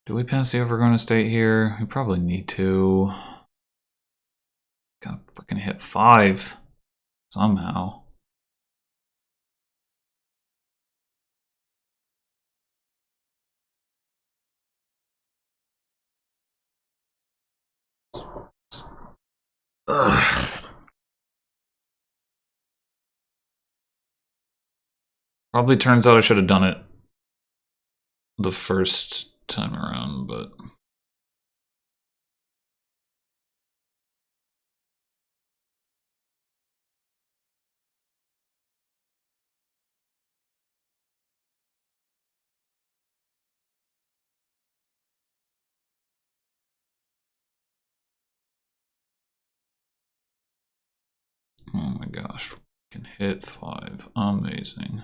Do we pass the Overgrown Estate here? We probably need to. Gotta freaking hit 5 somehow. Ugh. Probably turns out I should have done it the first time around, but oh my gosh, we can hit 5. Amazing.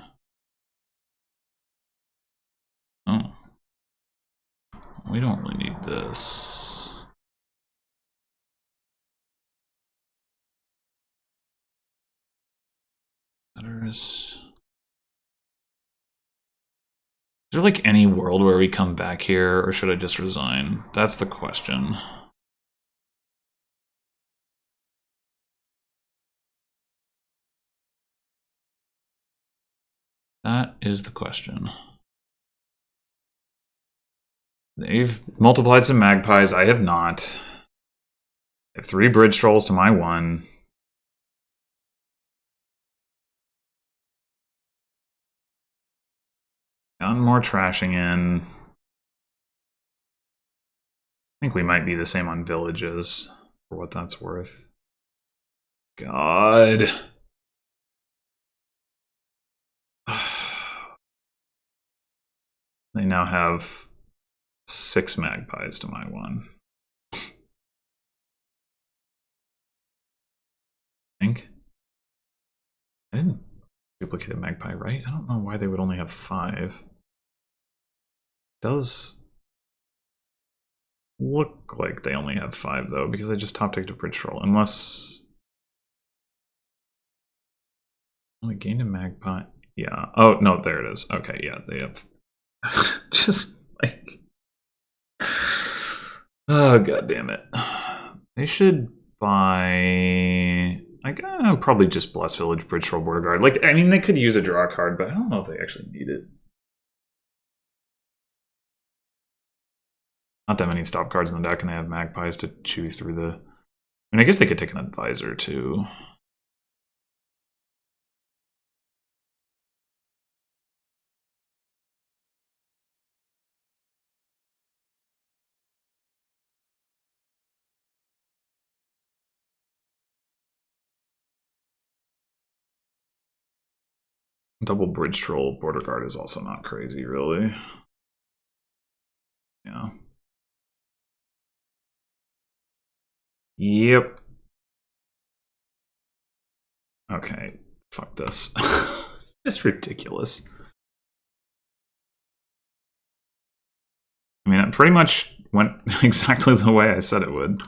Oh. We don't really need this. Is there like any world where we come back here, or should I just resign? That's the question. That is the question. They've multiplied some magpies. I have not. I have 3 bridge trolls to my 1. Gotten more trashing in. I think we might be the same on villages, for what that's worth. God. They now have 6 magpies to my 1. I think. I didn't duplicate a magpie, right? I don't know why they would only have 5. Does look like they only have 5 though, because I just top ticked a bridge troll. Unless only gained a magpie. Yeah. Oh no, there it is. Okay, yeah, they have just like oh god damn it. They should buy like probably just Blessed Village, Bridge Troll, Border Guard. Like I mean they could use a draw card, but I don't know if they actually need it. Not that many stop cards in the deck, and they have magpies to chew through the. I mean, I guess they could take an advisor too. Double Bridge Troll, Border Guard is also not crazy, really. Yeah. Yep. Okay, fuck this. It's ridiculous. I mean, it pretty much went exactly the way I said it would.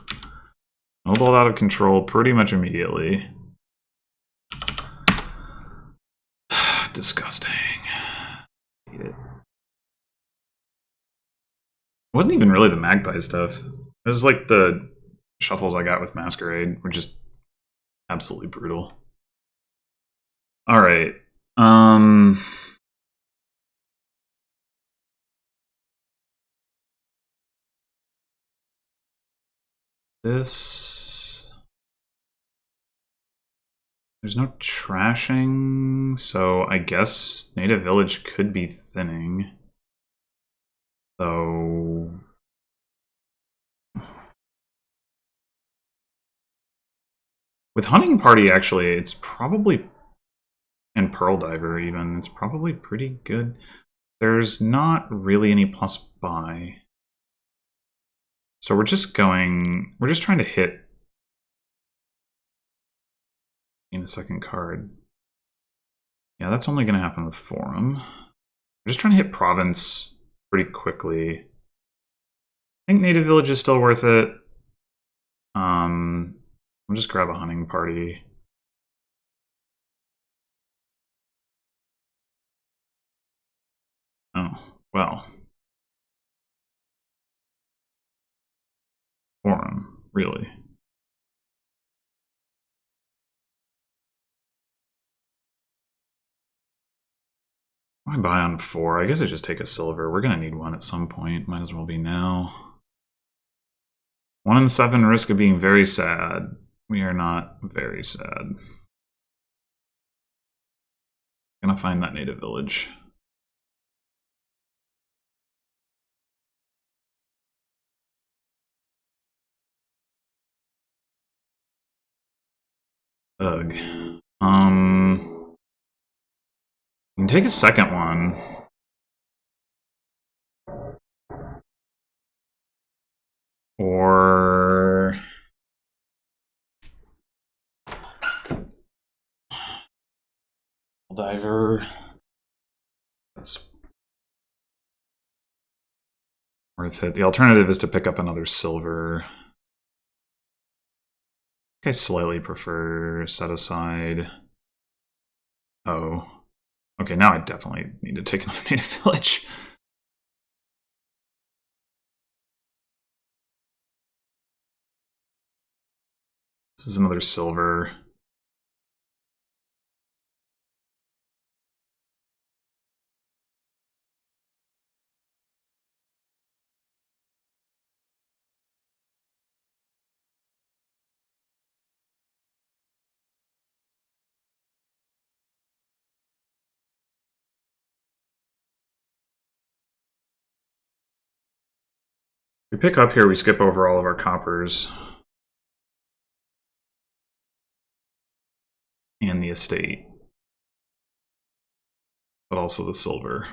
Snowballed out of control pretty much immediately. Disgusting. Hate it. It wasn't even really the Magpie stuff. It was like the shuffles I got with Masquerade were just absolutely brutal. All right. This... There's no trashing, so I guess Native Village could be thinning. So... With Hunting Party, actually, it's probably... And Pearl Diver, even. It's probably pretty good. There's not really any plus buy. So we're just going... We're just trying to hit in a second card. Yeah, that's only going to happen with Forum. We're just trying to hit Province pretty quickly. I think Native Village is still worth it. I'll just grab a Hunting Party. Oh, well. Forum, really. Why buy on 4? I guess I just take a silver. We're going to need one at some point. Might as well be now. 1 and 7, risk of being very sad. We are not very sad. Gonna find that Native Village. Ugh. You can take a second one. Or... Diver. That's worth it. The alternative is to pick up another silver. I slightly prefer set aside. Oh. Okay, now I definitely need to take another Native Village. This is another silver. We pick up here, we skip over all of our coppers. And the estate. But also the silver.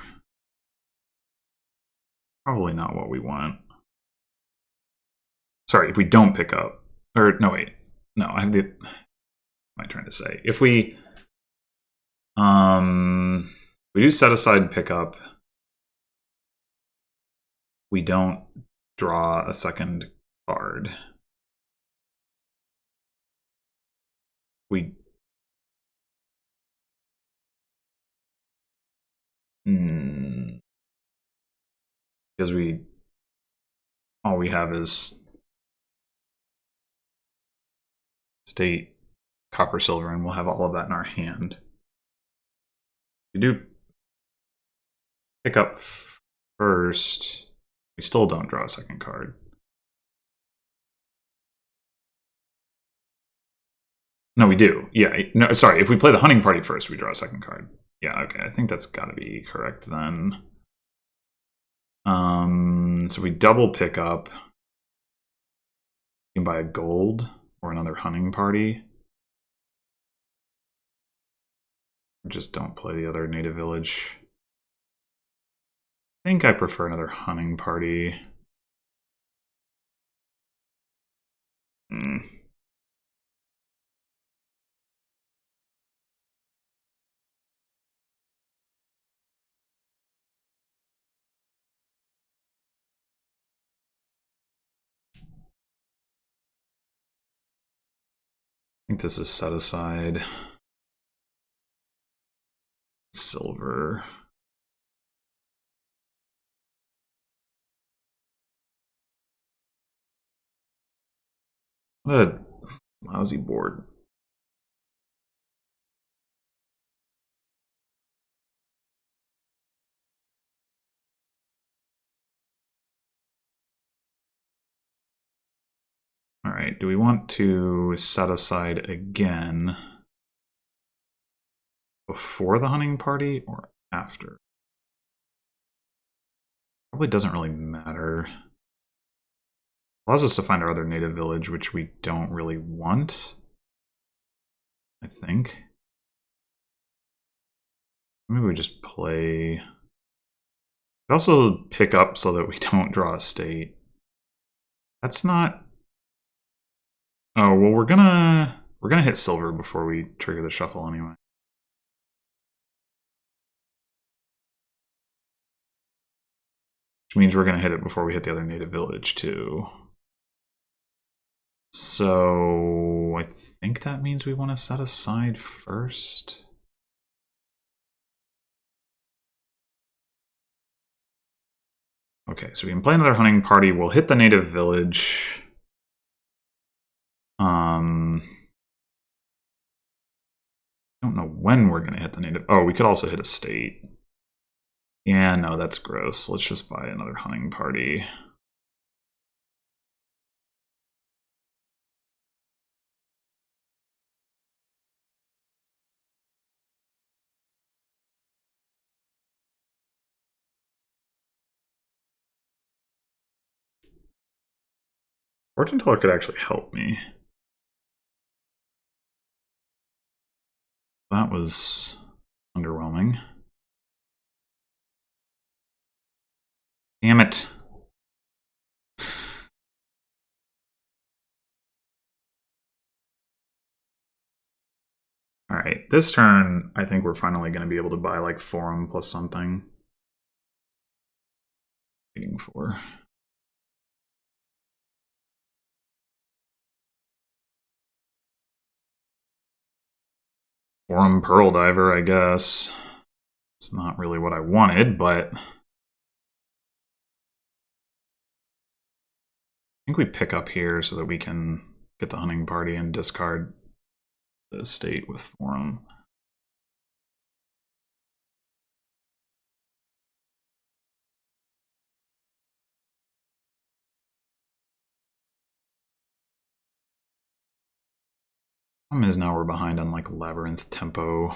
Probably not what we want. Sorry, if we don't pick up. Or, no, wait. No, I have the... What am I trying to say? If we... we do set aside pickup. We don't draw a second card. We... Because we... All we have is... State, copper, silver, and we'll have all of that in our hand. We do pick up first. We still don't draw a second card. No, we do. Yeah, no, sorry. If we play the Hunting Party first, we draw a second card. Yeah, okay. I think that's got to be correct then. So we double pick up. You can buy a gold or another Hunting Party. Just don't play the other Native Village. I think I prefer another Hunting Party. think this is set aside. Silver. What a lousy board. All right, do we want to set aside again before the hunting party or after? Probably doesn't really matter. Allows us to find our other native village, which we don't really want, I think. Maybe we just play. We also pick up so that we don't draw a state. That's not. Oh well, we're gonna hit silver before we trigger the shuffle anyway. Which means we're gonna hit it before we hit the other native village too. So I think that means we want to set aside first. Okay, so we can play another hunting party. We'll hit the native village. I don't know when we're going to hit the native. Oh, we could also hit a state. Yeah, no, that's gross. Let's just buy another hunting party. Fortune Teller could actually help me. That was underwhelming. Damn it. All right, this turn, I think we're finally going to be able to buy like Forum plus something. Waiting for. Forum Pearl Diver, I guess. It's not really what I wanted, but I think we pick up here so that we can get the hunting party and discard the state with Forum. Problem is now we're behind on like Labyrinth tempo.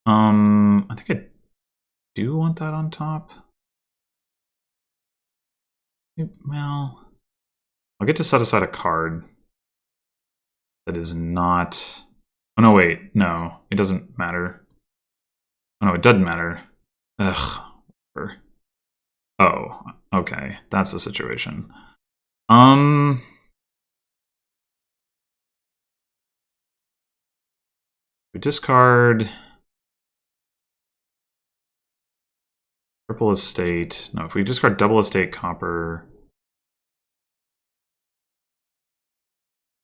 I think I do want that on top. Well, I'll get to set aside a card that is not. Oh no, wait, no, it doesn't matter. Oh no, it doesn't matter. Ugh. Oh, okay, that's the situation. We discard triple estate. No, if we discard double estate copper.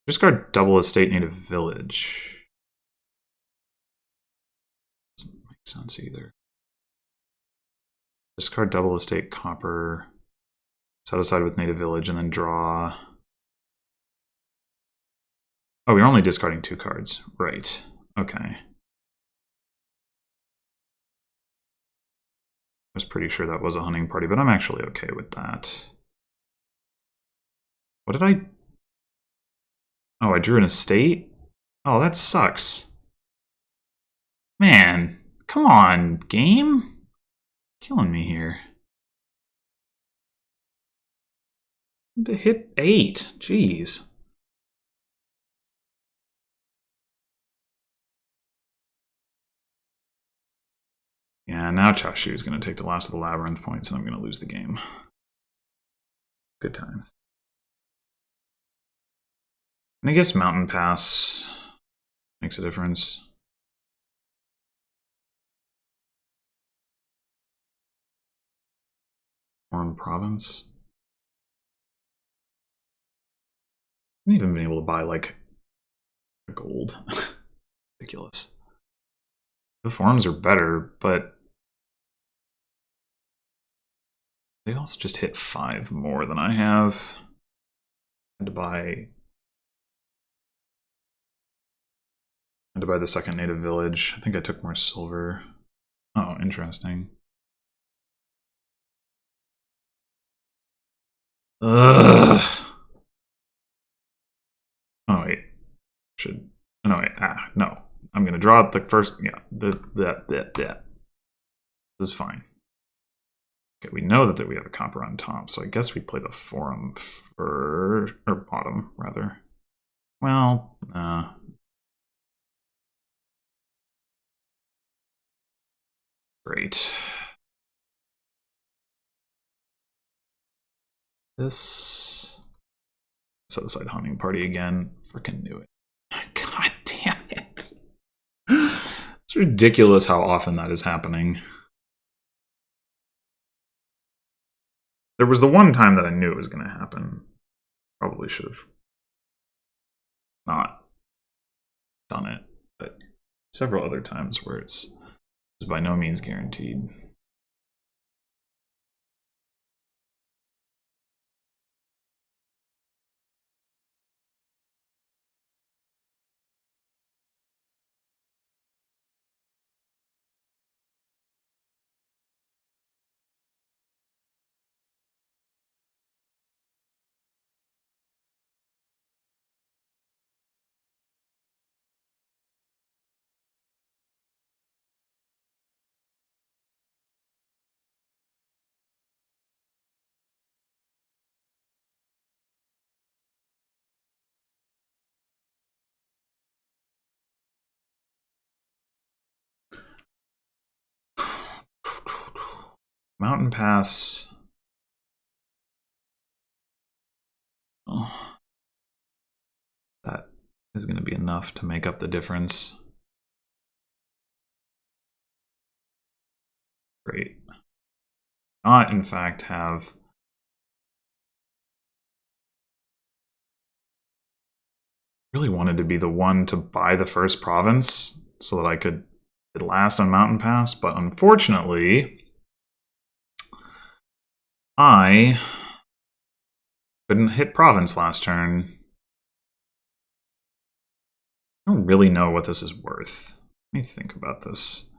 Discard double estate native village. Doesn't make sense either. Discard double estate copper. Set aside with native village and then draw. Oh, we're only discarding 2 cards. Right. Okay. I was pretty sure that was a hunting party, but I'm actually okay with that. What did I... Oh, I drew an estate? Oh, that sucks. Man, come on, game? Killing me here. To hit 8, jeez. Yeah, now cha-shu is going to take the last of the labyrinth points and I'm going to lose the game. Good times. And I guess Mountain Pass makes a difference. foreign province. I haven't even been able to buy, like, gold. Ridiculous. The foreigns are better, but they also just hit 5 more than I have. I had to buy the second native village. I think I took more silver. Oh, interesting. Ugh. Oh wait, should. Oh, no wait. No. I'm gonna draw up the first. Yeah, that. This is fine. Okay, we know that we have a copper on top, so I guess we play the forum first, or bottom rather. Well, great. This set aside hunting party again. Freaking knew it. God damn it. It's ridiculous how often that is happening. There was the one time that I knew it was going to happen. Probably should have not done it, but several other times where it's by no means guaranteed. Mountain Pass. Oh, that is going to be enough to make up the difference. Great. Not, in fact, have really wanted to be the one to buy the first province so that I could last on Mountain Pass, but unfortunately, I couldn't hit province last turn. I don't really know what this is worth. Let me think about this.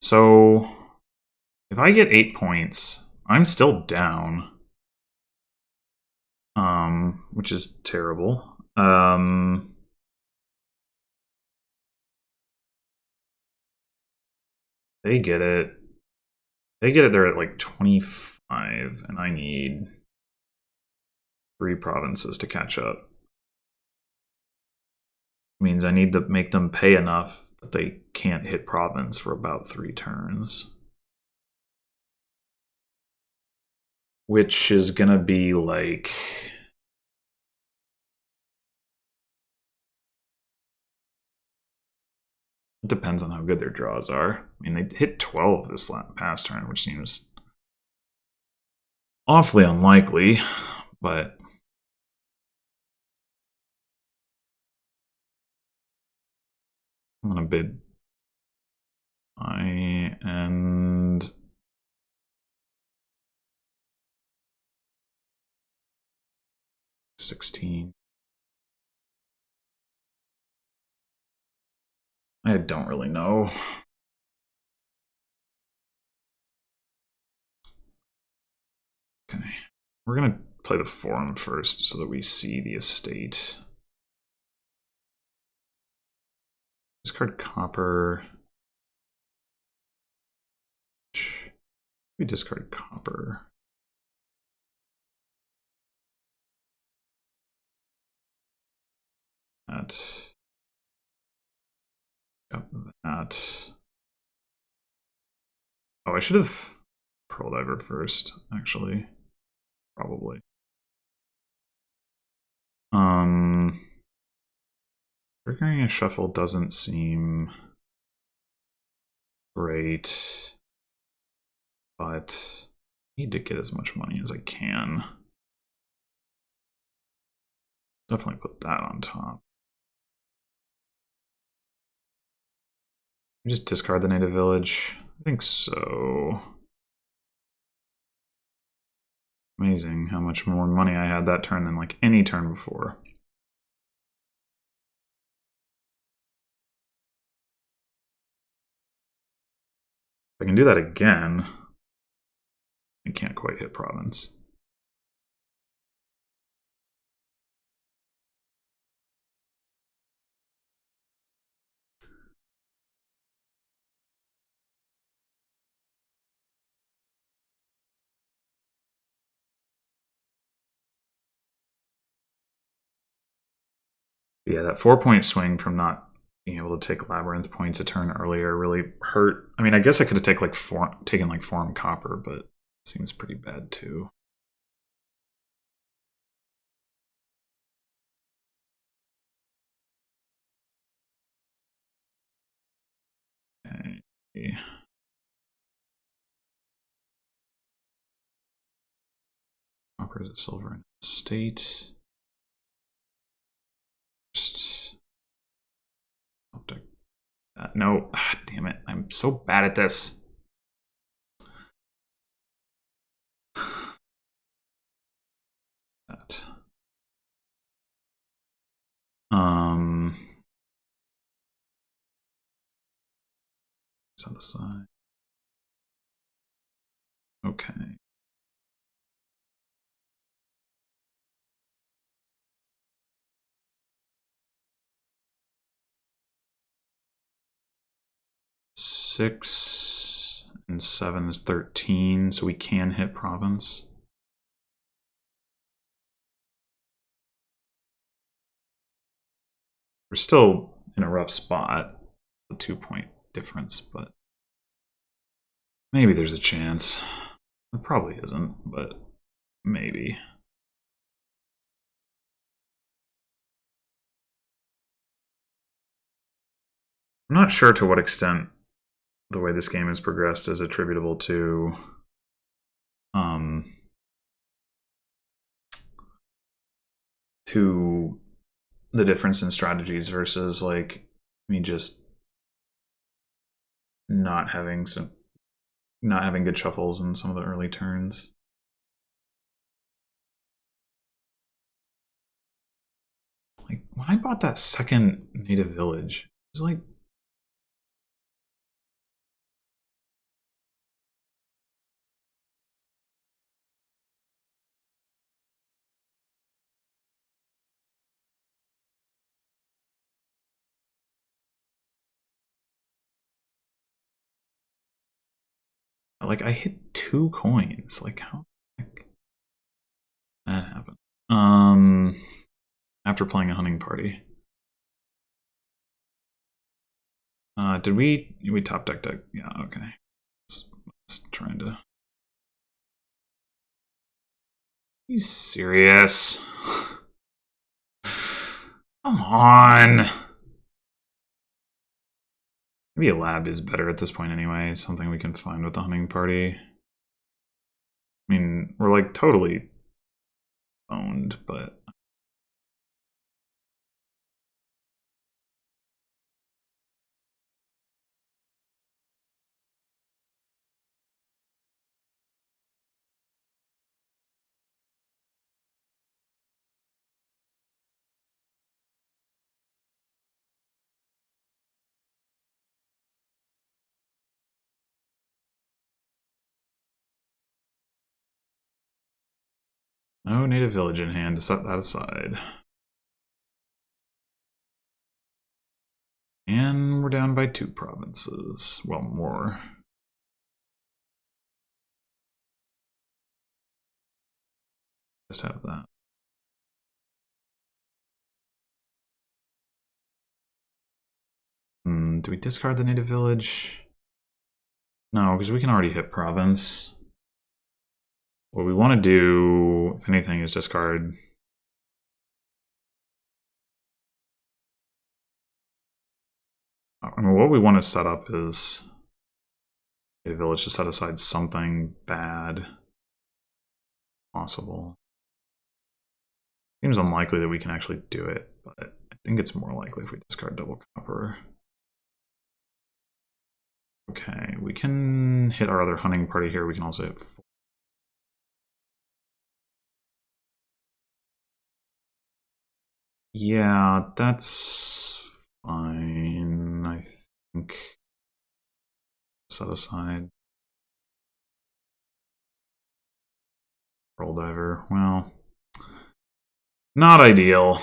So, if I get 8 points, I'm still down. Which is terrible. They get it. They get it there at like 25, and I need 3 provinces to catch up. Means I need to make them pay enough that they can't hit province for about 3 turns. Which is gonna be like... It depends on how good their draws are. I mean, they hit 12 this past turn, which seems awfully unlikely, but... I'm gonna bid I and 16. I don't really know. Okay, we're gonna play the forum first so that we see the estate. Discard copper. We discard copper. That. Yep, that. Oh, I should have Pearl Diver first, actually. Probably. Triggering a shuffle doesn't seem great, but need to get as much money as I can. Definitely put that on top. Just discard the native village. I think so. Amazing how much more money I had that turn than like any turn before. If I can do that again, I can't quite hit province. Yeah, that 4-point swing from not being able to take labyrinth points a turn earlier really hurt. I mean, I guess I could have taken like forum copper, but it seems pretty bad too. Okay. Copper is a silver in state. Just no, damn it! I'm so bad at this. That. It's on the side. Okay. Six and 7 is 13, so we can hit province. We're still in a rough spot, a 2-point difference, but maybe there's a chance. It probably isn't, but maybe. I'm not sure to what extent the way this game has progressed is attributable to the difference in strategies versus like me just not having good shuffles in some of the early turns. Like when I bought that second native village, it was like I hit 2 coins. Like how the heck that happened? After playing a hunting party. Did we top deck? Yeah, okay. Let's trying to. Are you serious? Come on. Maybe a lab is better at this point anyway. Something we can find with the hunting party. I mean, we're like totally owned, but no native village in hand to set that aside. And we're down by 2 provinces. Well, more. Just have that. Do we discard the native village? No, because we can already hit province. What we want to do, if anything, is discard. I mean, what we want to set up is a village to set aside something bad. possible. Seems unlikely that we can actually do it, but I think it's more likely if we discard double copper. Okay, we can hit our other hunting party here. We can also hit 4. Yeah, that's fine, I think. Set aside. Roll diver. Well, not ideal.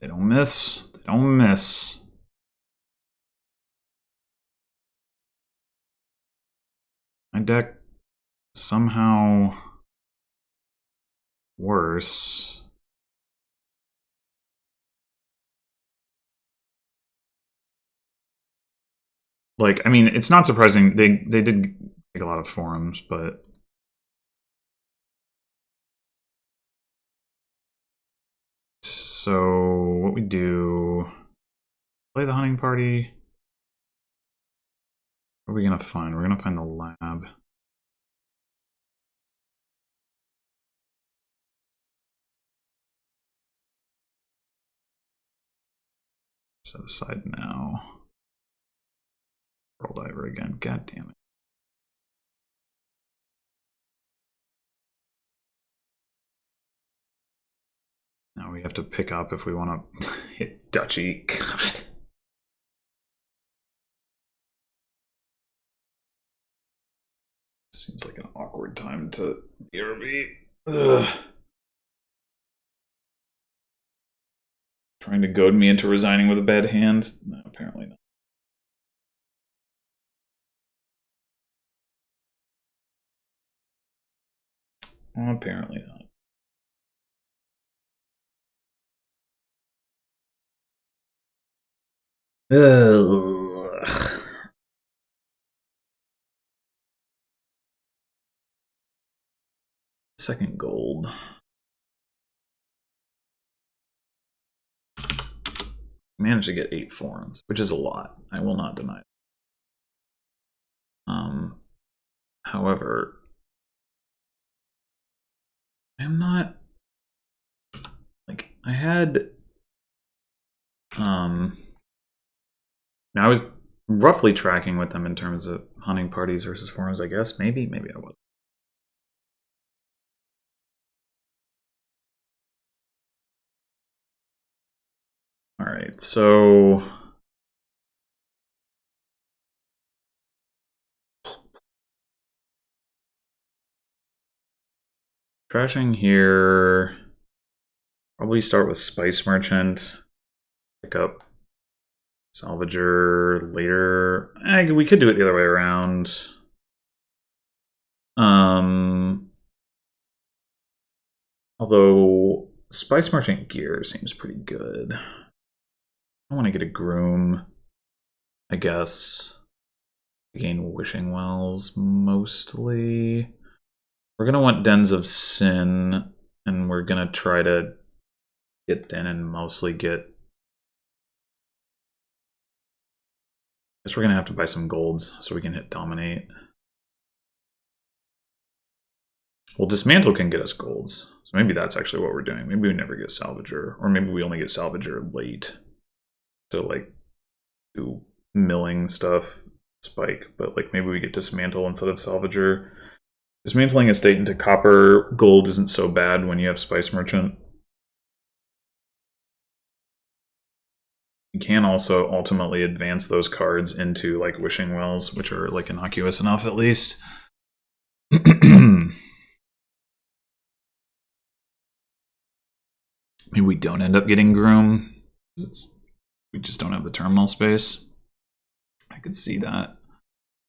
They don't miss. They don't miss. My deck somehow worse. Like, I mean, it's not surprising. They did take a lot of forums, but so what we do, play the hunting party. What are we gonna find? We're gonna find the lab. Set aside now. Roll diver again. God damn it. Now we have to pick up if we want to hit Dutchy. God. Seems like an awkward time to BRB. Ugh. Trying to goad me into resigning with a bad hand? No, apparently not. Well, apparently not. Ugh. Second gold. Managed to get 8 forums, which is a lot. I will not deny it. However, I'm not like I had now I was roughly tracking with them in terms of hunting parties versus forums, I guess. Maybe I wasn't. All right, so trashing here. Probably start with Spice Merchant. Pick up Salvager later. We could do it the other way around. Although Spice Merchant gear seems pretty good. I want to get a Groom, I guess. Gain Wishing Wells mostly. We're going to want Dens of Sin, and we're going to try to get thin and mostly get... I guess we're going to have to buy some golds so we can hit Dominate. Well, Dismantle can get us golds, so maybe that's actually what we're doing. Maybe we never get Salvager, or maybe we only get Salvager late to, like, do milling stuff, spike, but, like, maybe we get Dismantle instead of Salvager. Dismantling a state into copper gold isn't so bad when you have Spice Merchant. You can also ultimately advance those cards into like Wishing Wells, which are like innocuous enough at least. Maybe we don't end up getting Groom. We just don't have the terminal space. I could see that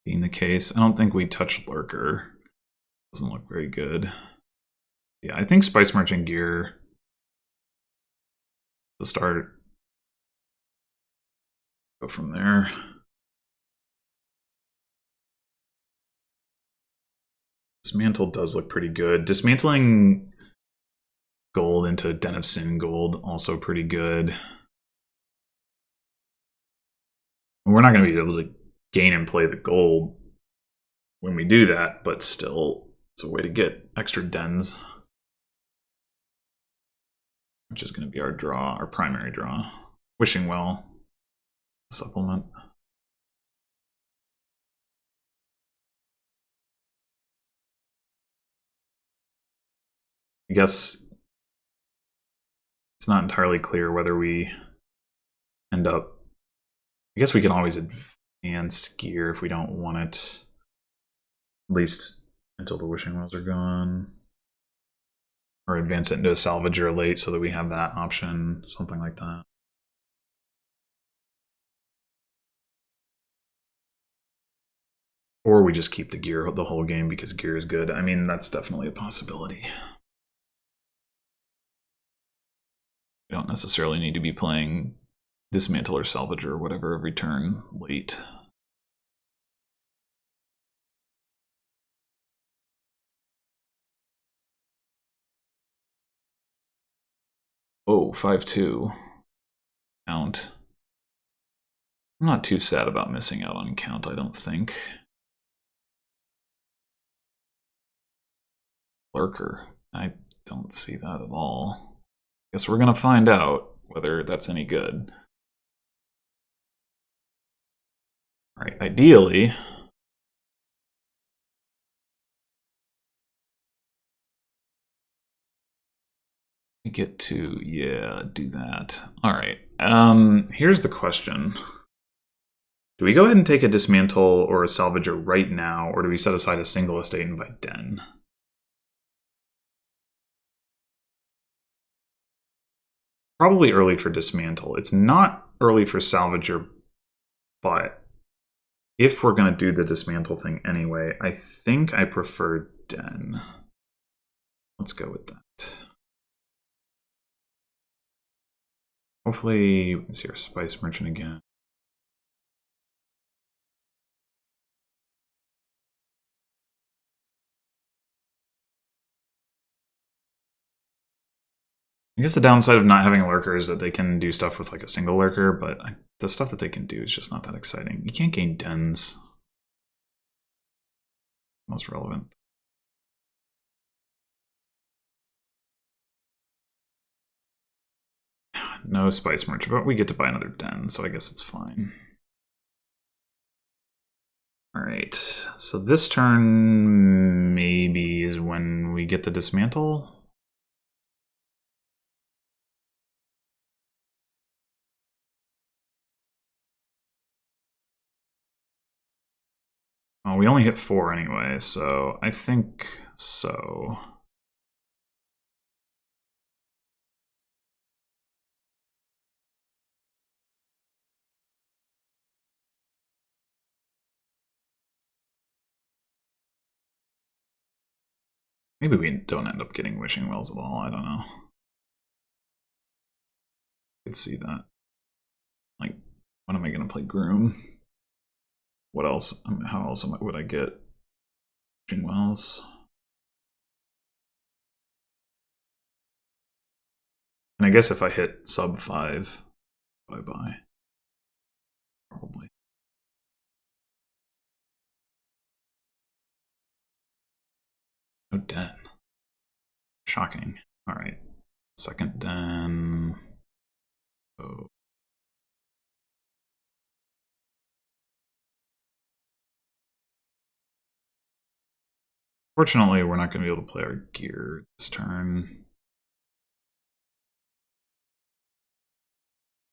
being the case. I don't think we touch Lurker. Doesn't look very good. Yeah, I think Spice Merchant gear the start. Go from there. Dismantle does look pretty good. Dismantling gold into Den of Sin gold, also pretty good. We're not going to be able to gain and play the gold when we do that, but still, it's a way to get extra dens. Which is going to be our draw, our primary draw. Wishing Well, supplement. I guess it's not entirely clear whether we end up... I guess we can always advance gear if we don't want it. At least until the Wishing Wells are gone. Or advance it into a salvager late so that we have that option, something like that. Or we just keep the gear the whole game because gear is good. I mean, that's definitely a possibility. We don't necessarily need to be playing Dismantle or Salvage or whatever every turn late. Oh, 5-2. Count. I'm not too sad about missing out on count, I don't think. Lurker. I don't see that at all. Guess we're gonna find out whether that's any good. Alright, ideally... we get to, yeah, do that. Alright, here's the question. Do we go ahead and take a Dismantle or a Salvager right now, or do we set aside a single estate and buy Den? Probably early for Dismantle. It's not early for Salvager, but if we're going to do the Dismantle thing anyway, I think I prefer Den. Let's go with that. Hopefully, let's see our Spice Merchant again. I guess the downside of not having a lurker is that they can do stuff with like a single lurker, but the stuff that they can do is just not that exciting. You can't gain dens. Most relevant. No Spice Merchant, but we get to buy another den, so I guess it's fine. Alright, so this turn maybe is when we get the Dismantle. Oh, we only hit 4 anyway, so I think so. Maybe we don't end up getting Wishing Wells at all, I don't know. I could see that. Like, when am I going to play Groom? What else? How else would I get Wishing Wells? And I guess if I hit sub 5, what do I buy? Probably. No den. Shocking. Alright. Second den. Oh. Fortunately, we're not going to be able to play our gear this turn.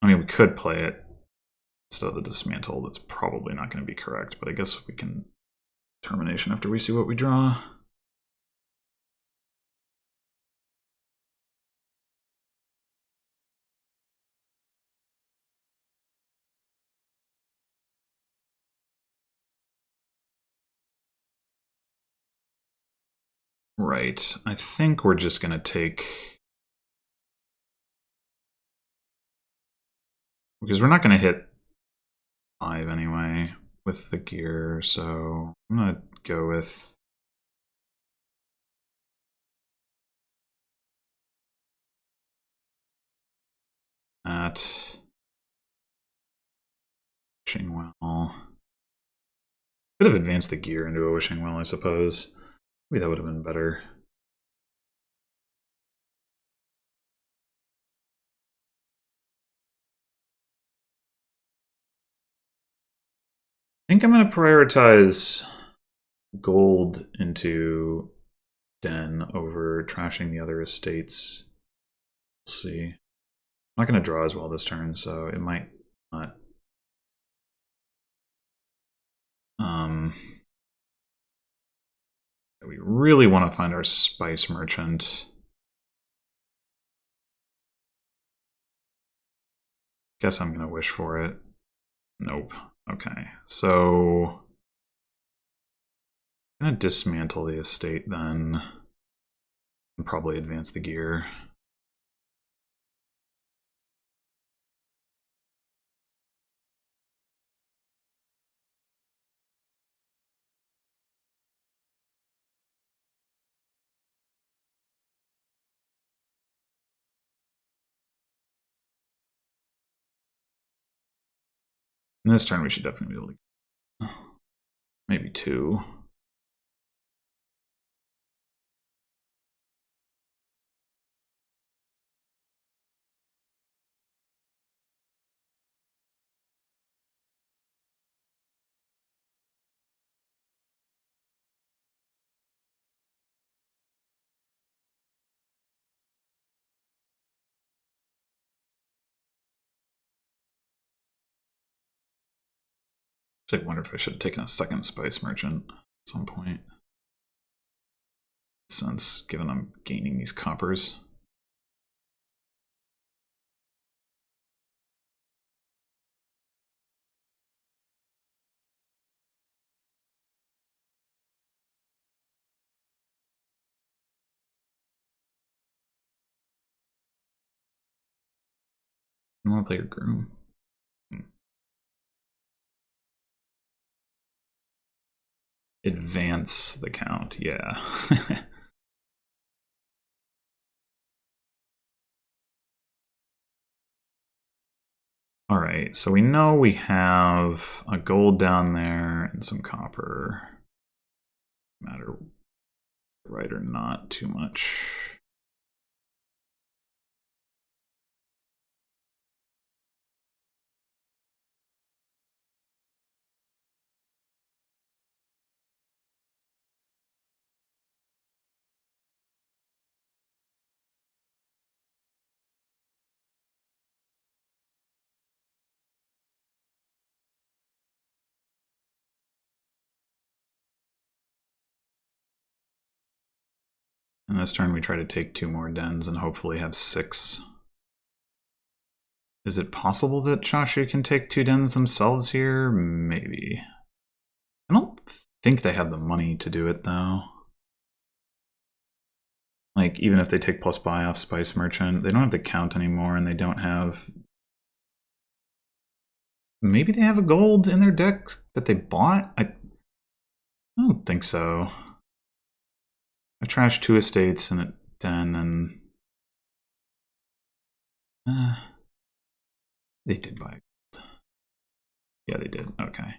I mean, we could play it instead of the Dismantle. That's probably not going to be correct, but I guess we can termination after we see what we draw. Right. I think we're just going to take... because we're not going to hit 5 anyway with the gear, so I'm going to go with that. Wishing well. Could have advanced the gear into a wishing well, I suppose. Maybe that would have been better. I think I'm going to prioritize gold into Den over trashing the other estates. We'll see. I'm not going to draw as well this turn, so it might not. We really want to find our spice merchant. Guess I'm going to wish for it. Nope. Okay, so I'm going to dismantle the estate then and probably advance the gear. And this turn we should definitely be able to. Maybe 2. I wonder if I should have taken a second spice merchant at some point. Since, given I'm gaining these coppers. I want to play your groom. Advance the count, yeah. All right, so we know we have a gold down there and some copper. Matter right or not too much. And this turn we try to take 2 more dens and hopefully have 6. Is it possible that cha-shu can take 2 dens themselves here? Maybe. I don't think they have the money to do it though. Like, even if they take plus buy off Spice Merchant, they don't have the count anymore and they don't have... Maybe they have a gold in their deck that they bought? I don't think so. I trashed 2 estates and a den and... they did buy gold. Yeah, they did. Okay.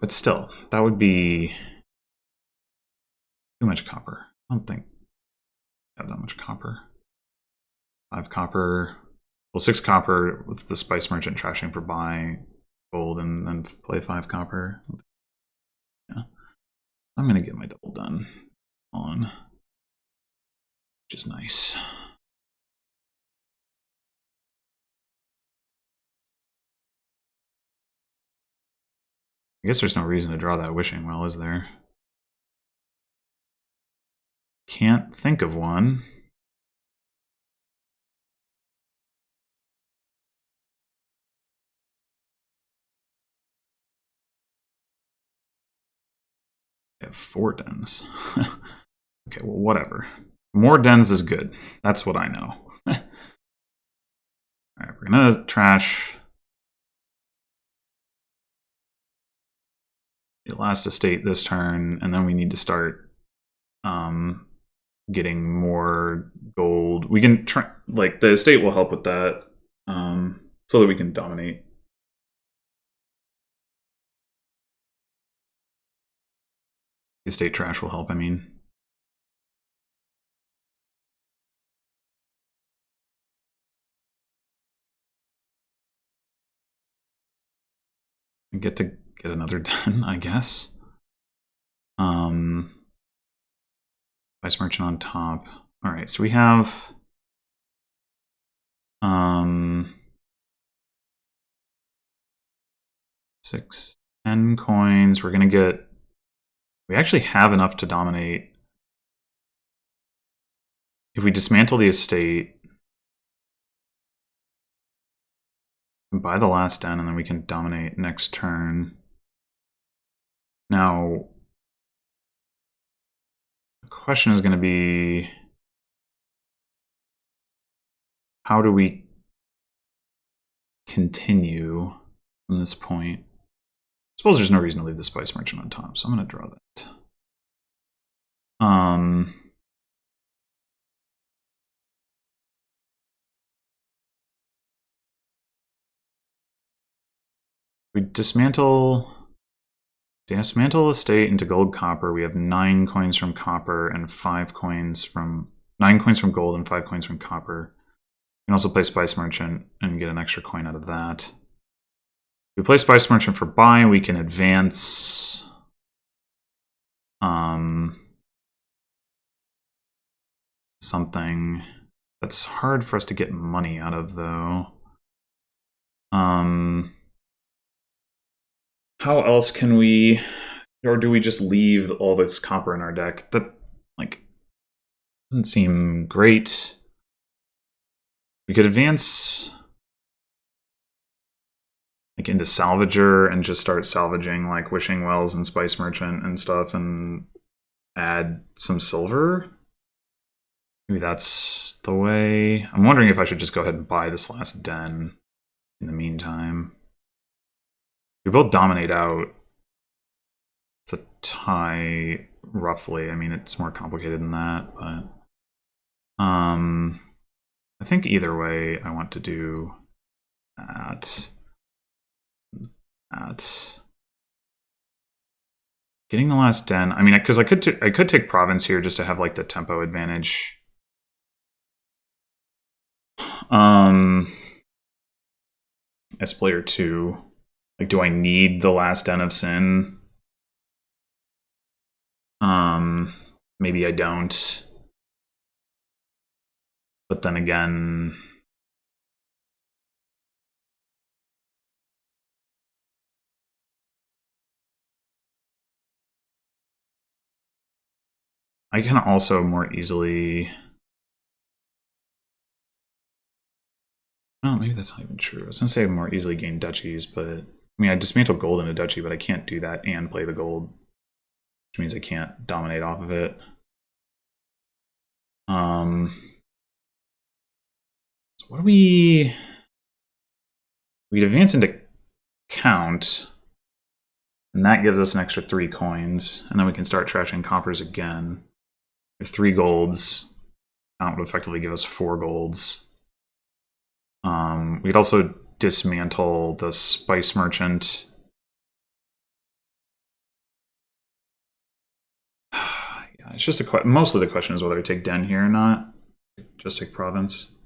But still, that would be too much copper. I don't think I have that much copper. 5 copper. Well, 6 copper with the Spice Merchant trashing for buy gold and then play 5 copper. Yeah. I'm going to get my double done on, which is nice. I guess there's no reason to draw that wishing well, is there? Can't think of one. I have 4 dens. Okay, well, whatever. More dens is good. That's what I know. Alright, we're gonna trash the last estate this turn, and then we need to start getting more gold. We can try, like, the estate will help with that, so that we can dominate. The estate trash will help, I mean. I get to get another den, I guess. Vice merchant on top. All right, so we have 6, 10 coins. We're gonna get. We actually have enough to dominate. If we dismantle the estate, buy the last den, and then we can dominate next turn. Now, the question is going to be, how do we continue from this point? I suppose there's no reason to leave the Spice Merchant on top, so I'm going to draw that. We dismantle estate into gold copper. We have 9 coins from copper and 5 coins from 9 coins from gold and 5 coins from copper. We can also play Spice Merchant and get an extra coin out of that. If we play Spice Merchant for buy, we can advance something that's hard for us to get money out of, though. How else can we, or do we just leave all this copper in our deck? That, like, doesn't seem great. We could advance, like, into Salvager and just start salvaging, like, Wishing Wells and Spice Merchant and stuff, and add some silver. Maybe that's the way. I'm wondering if I should just go ahead and buy this last den in the meantime. We both dominate out. It's a tie, roughly. I mean, it's more complicated than that, but I think either way I want to do that. Getting the last den. I mean, because I could take province here just to have, like, the tempo advantage. As player 2, like, do I need the last Den of Sin? Maybe I don't. But then again, I can also more easily. Oh, maybe that's not even true. I was gonna say I more easily gain duchies, but I mean, I dismantle gold in a duchy, but I can't do that and play the gold, which means I can't dominate off of it. So what do we'd advance into Count, and that gives us an extra 3 coins, and then we can start trashing coppers again. With 3 golds, Count would effectively give us 4 golds. We could also dismantle the Spice Merchant. Yeah, it's just mostly the question is whether I take Den here or not. Just take Province.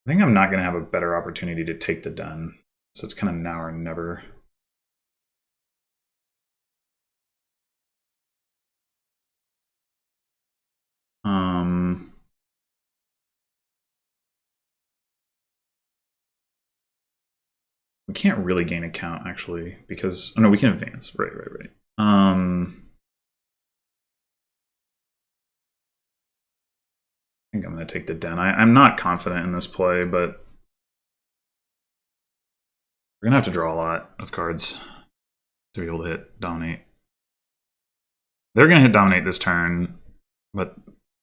I think I'm not going to have a better opportunity to take the Den, so it's kind of now or never. We can't really gain a count, actually, because... Oh, no, we can advance. Right. I think I'm going to take the Den. I'm not confident in this play, but we're going to have to draw a lot of cards to be able to hit Dominate. They're going to hit Dominate this turn, but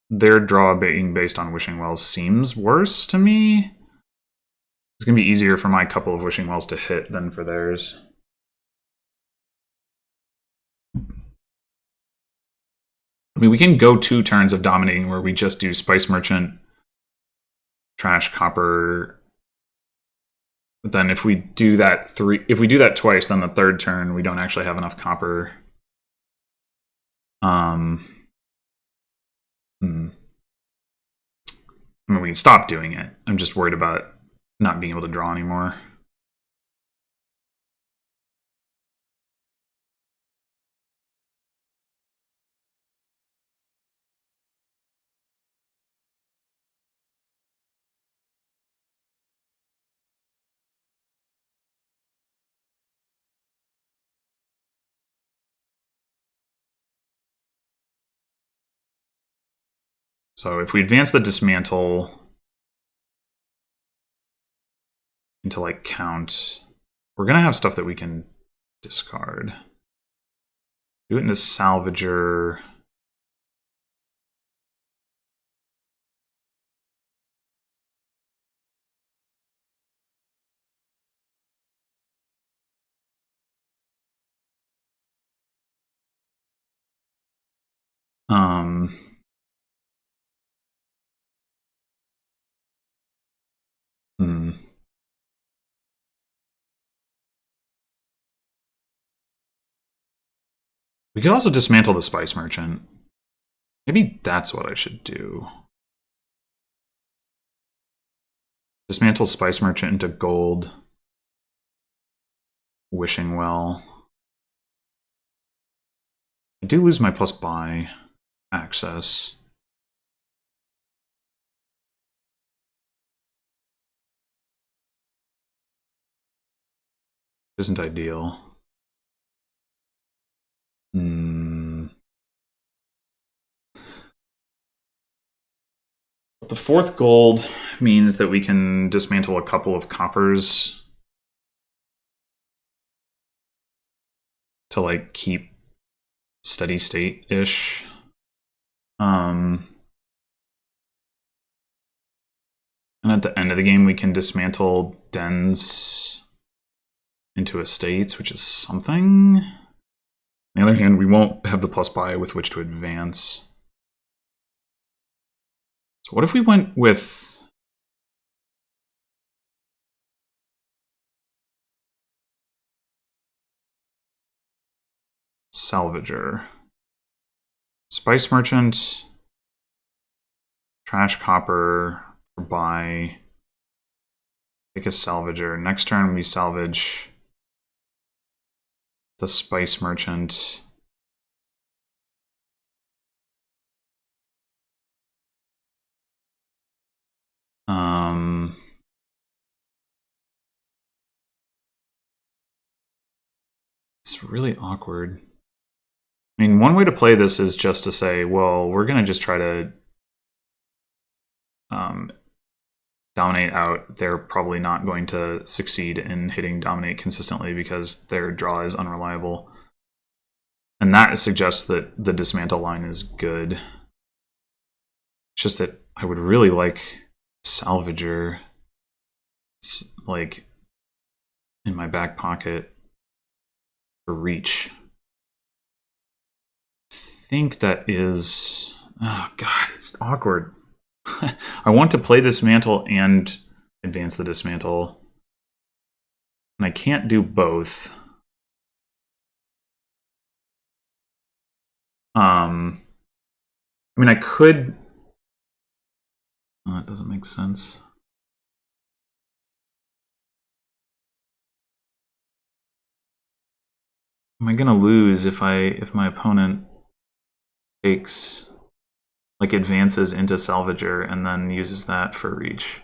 their draw being based on Wishing Wells seems worse to me. It's going to be easier for my couple of Wishing Wells to hit than for theirs. I mean, we can go 2 turns of dominating where we just do Spice Merchant, Trash, Copper. But then if we do that twice, then the 3rd turn we don't actually have enough copper. I mean, we can stop doing it. I'm just worried about not being able to draw anymore. So if we advance the Dismantle into like count, we're gonna have stuff that we can discard. Do it into Salvager. We could also dismantle the Spice Merchant. Maybe that's what I should do. Dismantle Spice Merchant into gold. Wishing Well. I do lose my plus buy access. Isn't ideal. The 4th gold means that we can dismantle a couple of coppers to like keep steady state-ish. And at the end of the game, we can dismantle dens into estates, which is something. On the other hand, we won't have the plus buy with which to advance. So what if we went with Salvager? Spice Merchant, Trash Copper, buy, take a Salvager. Next turn we salvage the Spice Merchant. It's really awkward. I mean, one way to play this is just to say, well, we're going to just try to dominate out. They're probably not going to succeed in hitting dominate consistently because their draw is unreliable. And that suggests that the dismantle line is good. It's just that I would really like Salvager. It's like in my back pocket for reach. I think that is... Oh god, it's awkward. I want to play Dismantle and advance the Dismantle. And I can't do both. I mean, I could... Oh, that doesn't make sense. Am I gonna lose if my opponent takes, like, advances into Salvager and then uses that for reach?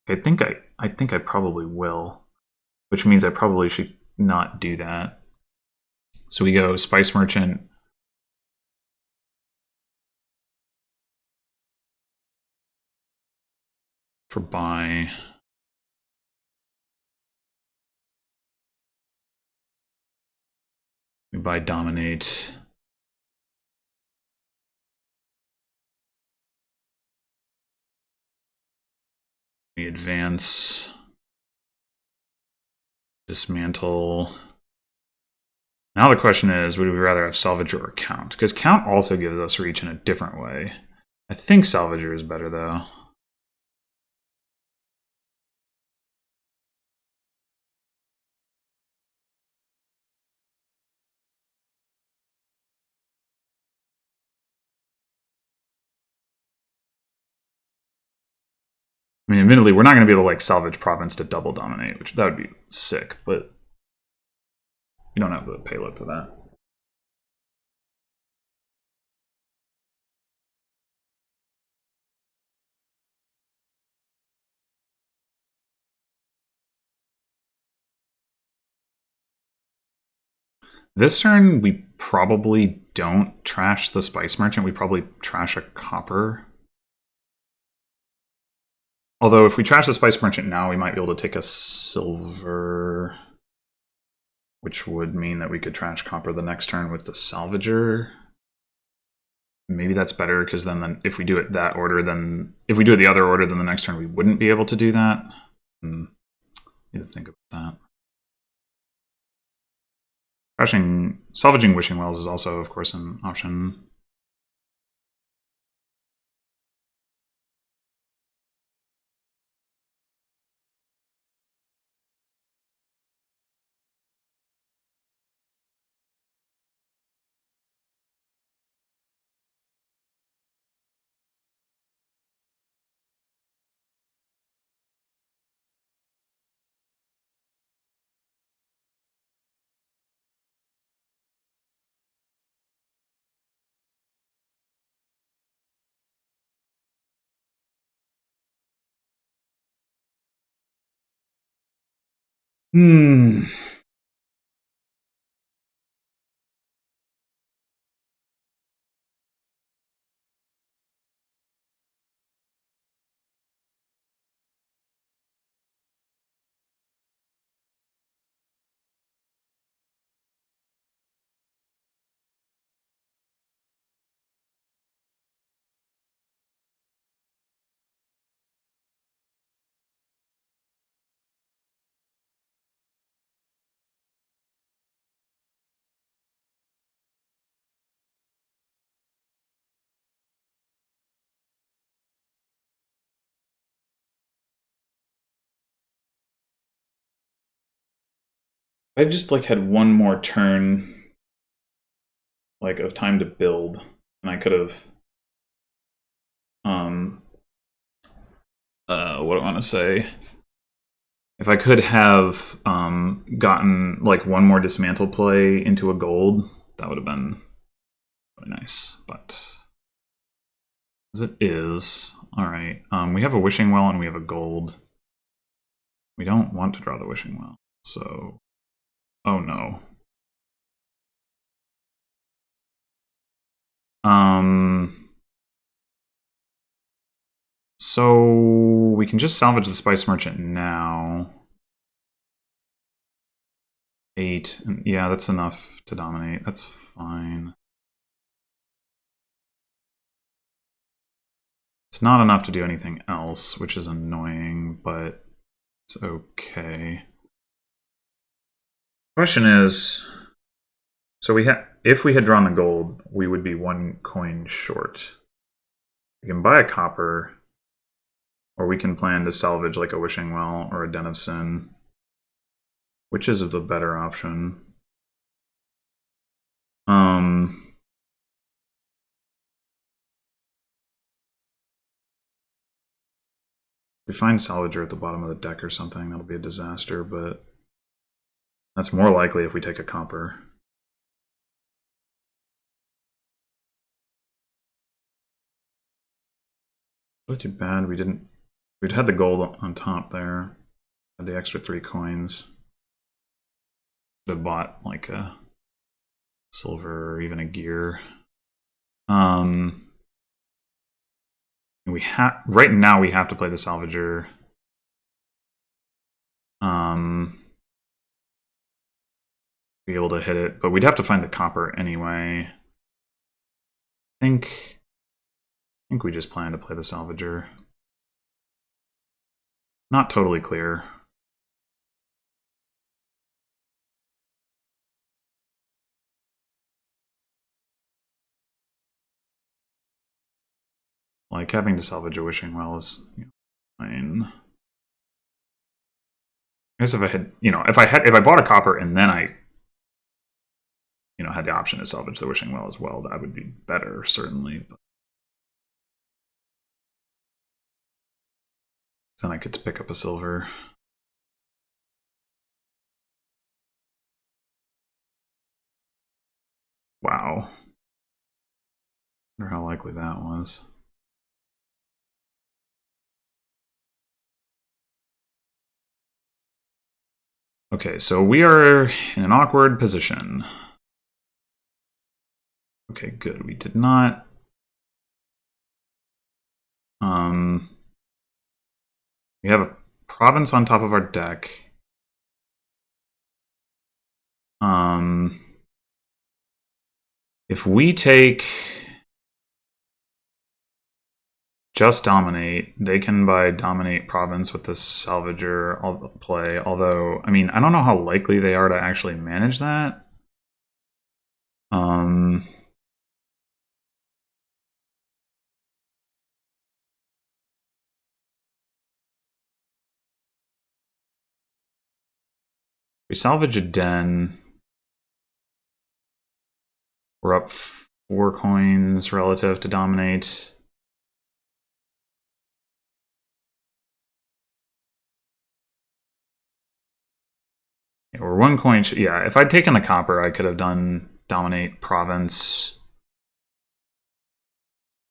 I think I probably will, which means I probably should not do that. So we go Spice Merchant, for buy. We buy Dominate. We advance. Dismantle. Now the question is, would we rather have Salvager or Count? Because Count also gives us reach in a different way. I think Salvager is better, though. I mean, admittedly, we're not going to be able to like salvage province to double dominate, which that would be sick, but we don't have the payload for that. This turn, we probably don't trash the Spice Merchant. We probably trash a copper. Although if we trash the Spice Merchant now, we might be able to take a silver, which would mean that we could trash copper the next turn with the Salvager. Maybe that's better, because then if we do it that order, then if we do it the other order, then the next turn we wouldn't be able to do that. Need to think about that. Salvaging Wishing Wells is also, of course, an option. I just like had one more turn like of time to build, and I could have what do I want to say? If I could have gotten like one more dismantle play into a gold, that would have been really nice. But as it is, all right. We have a Wishing Well and we have a gold. We don't want to draw the Wishing Well, so oh no. So we can just salvage the Spice Merchant now. 8. Yeah, that's enough to dominate. That's fine. It's not enough to do anything else, which is annoying, but it's okay. Question is, so if we had drawn the gold, we would be 1 coin short. We can buy a copper, or we can plan to salvage like a Wishing Well or a Den of Sin. Which is the better option? If we find Salvager at the bottom of the deck or something, that'll be a disaster, but that's more likely if we take a copper. Not too bad. We'd had the gold on top there. Had the extra 3 coins. Could have bought like a silver or even a gear. Right now we have to play the Salvager. Be able to hit it, but we'd have to find the copper anyway. I think we just plan to play the Salvager. Not totally clear. Like, having to salvage a wishing well is fine. I guess if I had, if I bought a copper and then I, had the option to salvage the wishing well as well, that would be better, certainly. But then I get to pick up a silver. Wow. Wonder how likely that was. Okay, so we are in an awkward position. Okay, good. We did not. We have a province on top of our deck. If we take just dominate, they can buy dominate province with the salvager play. Although, I mean, I don't know how likely they are to actually manage that. We salvage a den. We're up 4 coins relative to dominate. Yeah, we're 1 coin. Yeah, if I'd taken the copper, I could have done dominate province,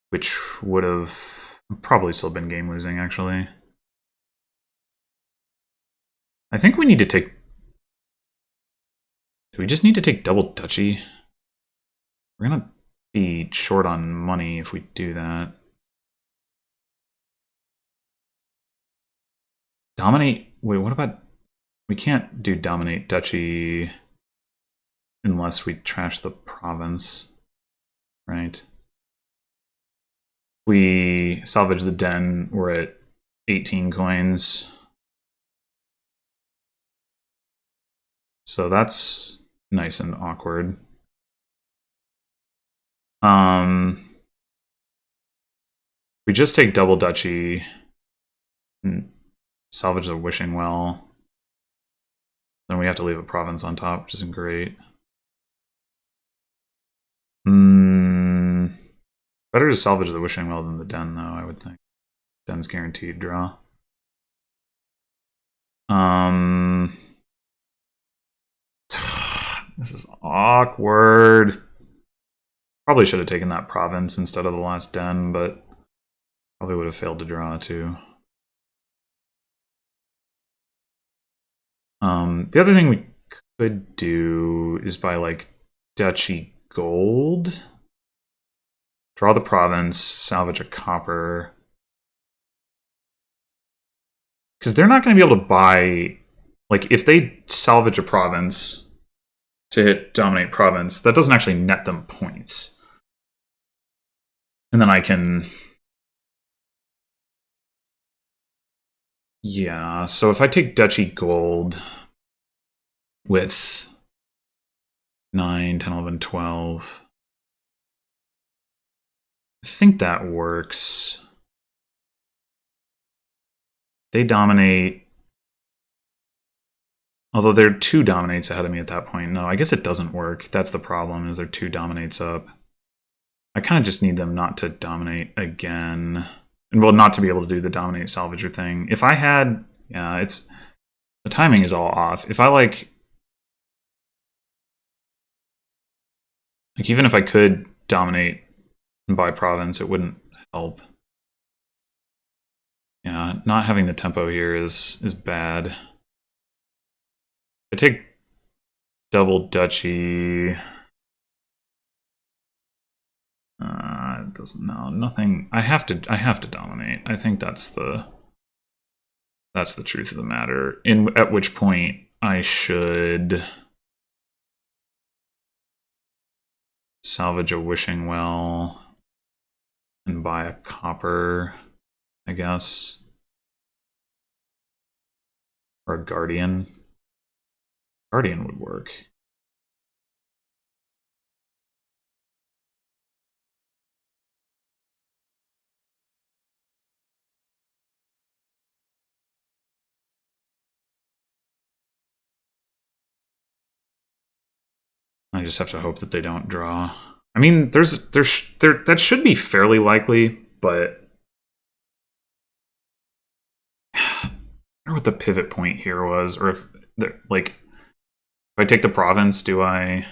which would have probably still been game losing, actually. I think we need to take... Do we just need to take double duchy? We're gonna be short on money if we do that. Dominate... Wait, what about... We can't do dominate duchy unless we trash the province, right? We salvage the den, we're at 18 coins. So that's nice and awkward. We just take double duchy and salvage the wishing well. Then we have to leave a province on top, which isn't great. Better to salvage the wishing well than the den, though, I would think. Den's guaranteed draw. This is awkward. Probably should have taken that province instead of the last den, but probably would have failed to draw too. The other thing we could do is buy like duchy gold. Draw the province, salvage a copper. Because they're not going to be able to buy... Like, if they salvage a province to hit dominate province, that doesn't actually net them points. And then I can... Yeah, so if I take duchy gold with 9, 10, 11, 12... I think that works. They dominate. Although there are 2 dominates ahead of me at that point. No, I guess it doesn't work. That's the problem, is there 2 dominates up. I kind of just need them not to dominate again. And well, not to be able to do the dominate salvager thing. If I had... Yeah, it's... The timing is all off. If I like... Like, even if I could dominate and buy province, it wouldn't help. Yeah, not having the tempo here is bad. I take double duchy. It doesn't. No, nothing. I have to dominate. I think that's the truth of the matter. At which point I should salvage a wishing well and buy a copper, I guess, or a guardian. Guardian would work. I just have to hope that they don't draw. I mean, that should be fairly likely, but I wonder what the pivot point here was, or if like if I take the province, do I?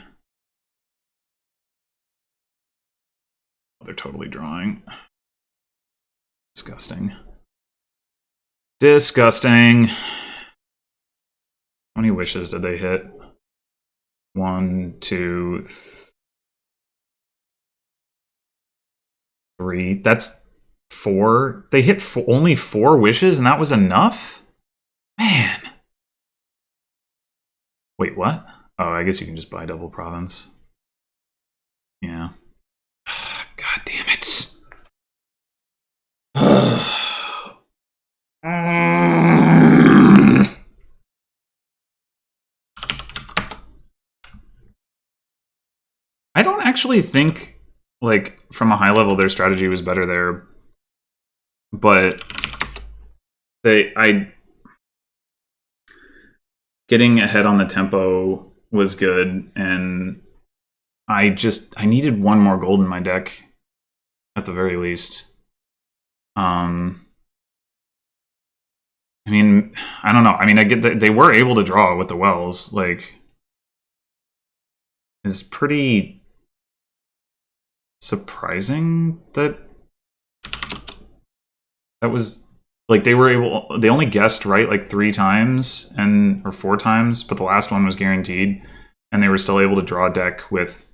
Oh, they're totally drawing. Disgusting. Disgusting. How many wishes did they hit? 1, 2, 3. That's 4. They hit only 4 wishes, and that was enough? Man. Wait, what? Oh, I guess you can just buy double province. Yeah. God damn it. I don't actually think, like, from a high level, their strategy was better there. But getting ahead on the tempo was good, and I needed one more gold in my deck, at the very least. I mean, I don't know. I mean, I get that they were able to draw with the wells. Like, is pretty surprising that was like they only guessed right like 3 times or 4 times, but the last one was guaranteed, and they were still able to draw a deck with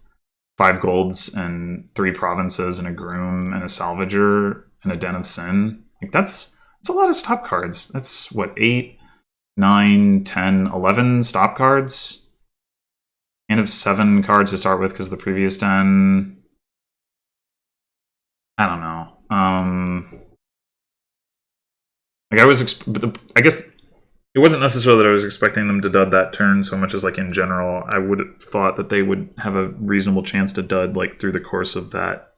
5 golds and 3 provinces and a groom and a salvager and a den of sin. Like that's a lot of stop cards. That's what, 8, 9, 10, 11 stop cards, and of 7 cards to start with because the previous den. I don't know. Like I guess it wasn't necessarily that I was expecting them to dud that turn so much as like in general, I would have thought that they would have a reasonable chance to dud like through the course of that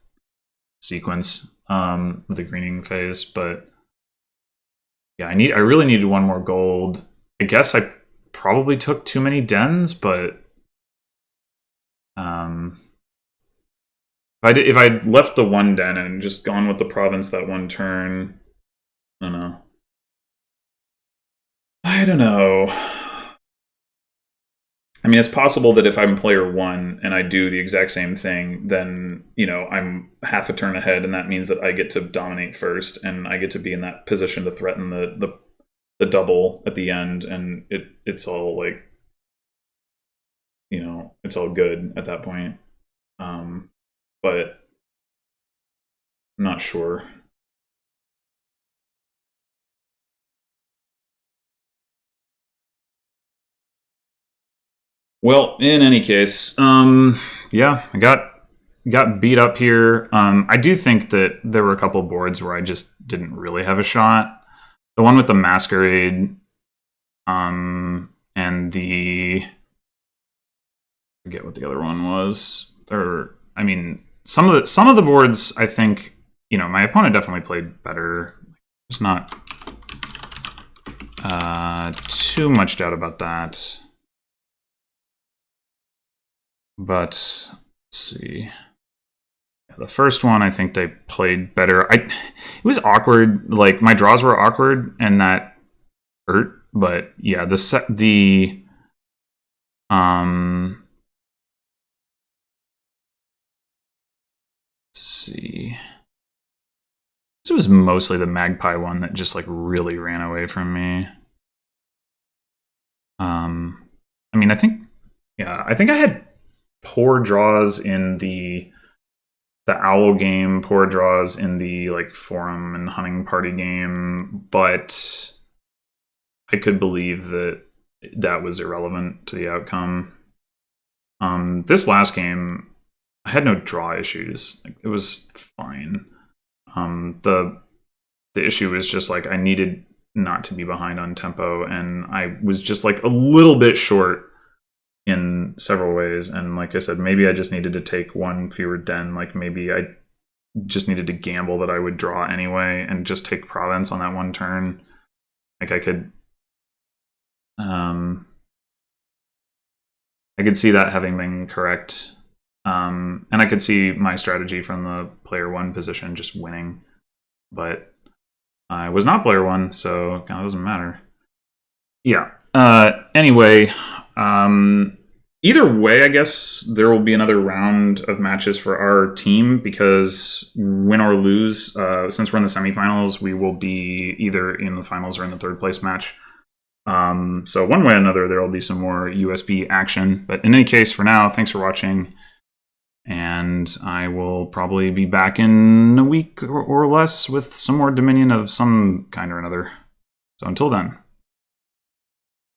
sequence, the greening phase. But yeah, I really needed one more gold. I guess I probably took too many dens, but if I'd left the 1 den and just gone with the province that one turn, I don't know. I don't know. I mean, it's possible that if I'm player 1 and I do the exact same thing, then, you know, I'm half a turn ahead, and that means that I get to dominate first, and I get to be in that position to threaten the double at the end, and it's all like, you know, it's all good at that point. But I'm not sure. Well, in any case, yeah, I got beat up here. I do think that there were a couple boards where I just didn't really have a shot. The one with the masquerade, and the I forget what the other one was. I mean, some of the boards, I think, you know, my opponent definitely played better. There's not too much doubt about that. But let's see. Yeah, the first one, I think they played better. It was awkward. Like, my draws were awkward, and that hurt. But yeah, let's see. This was mostly the magpie one that just like really ran away from me. I mean, I think I had poor draws in the owl game, poor draws in the like forum and hunting party game, but I could believe that was irrelevant to the outcome. This last game, I had no draw issues. Like, it was fine. The issue was just like I needed not to be behind on tempo, and I was just like a little bit short in several ways. And like I said, maybe I just needed to take 1 fewer den. Like, maybe I just needed to gamble that I would draw anyway and just take province on that 1 turn. Like, I could I could see that having been correct. And I could see my strategy from the player 1 position just winning. But I was not player 1, so it kind of doesn't matter. Yeah. Anyway, either way, I guess there will be another round of matches for our team because win or lose, since we're in the semifinals, we will be either in the finals or in the 3rd place match. So one way or another, there will be some more USB action. But in any case, for now, thanks for watching. And I will probably be back in a week or less with some more Dominion of some kind or another. So until then.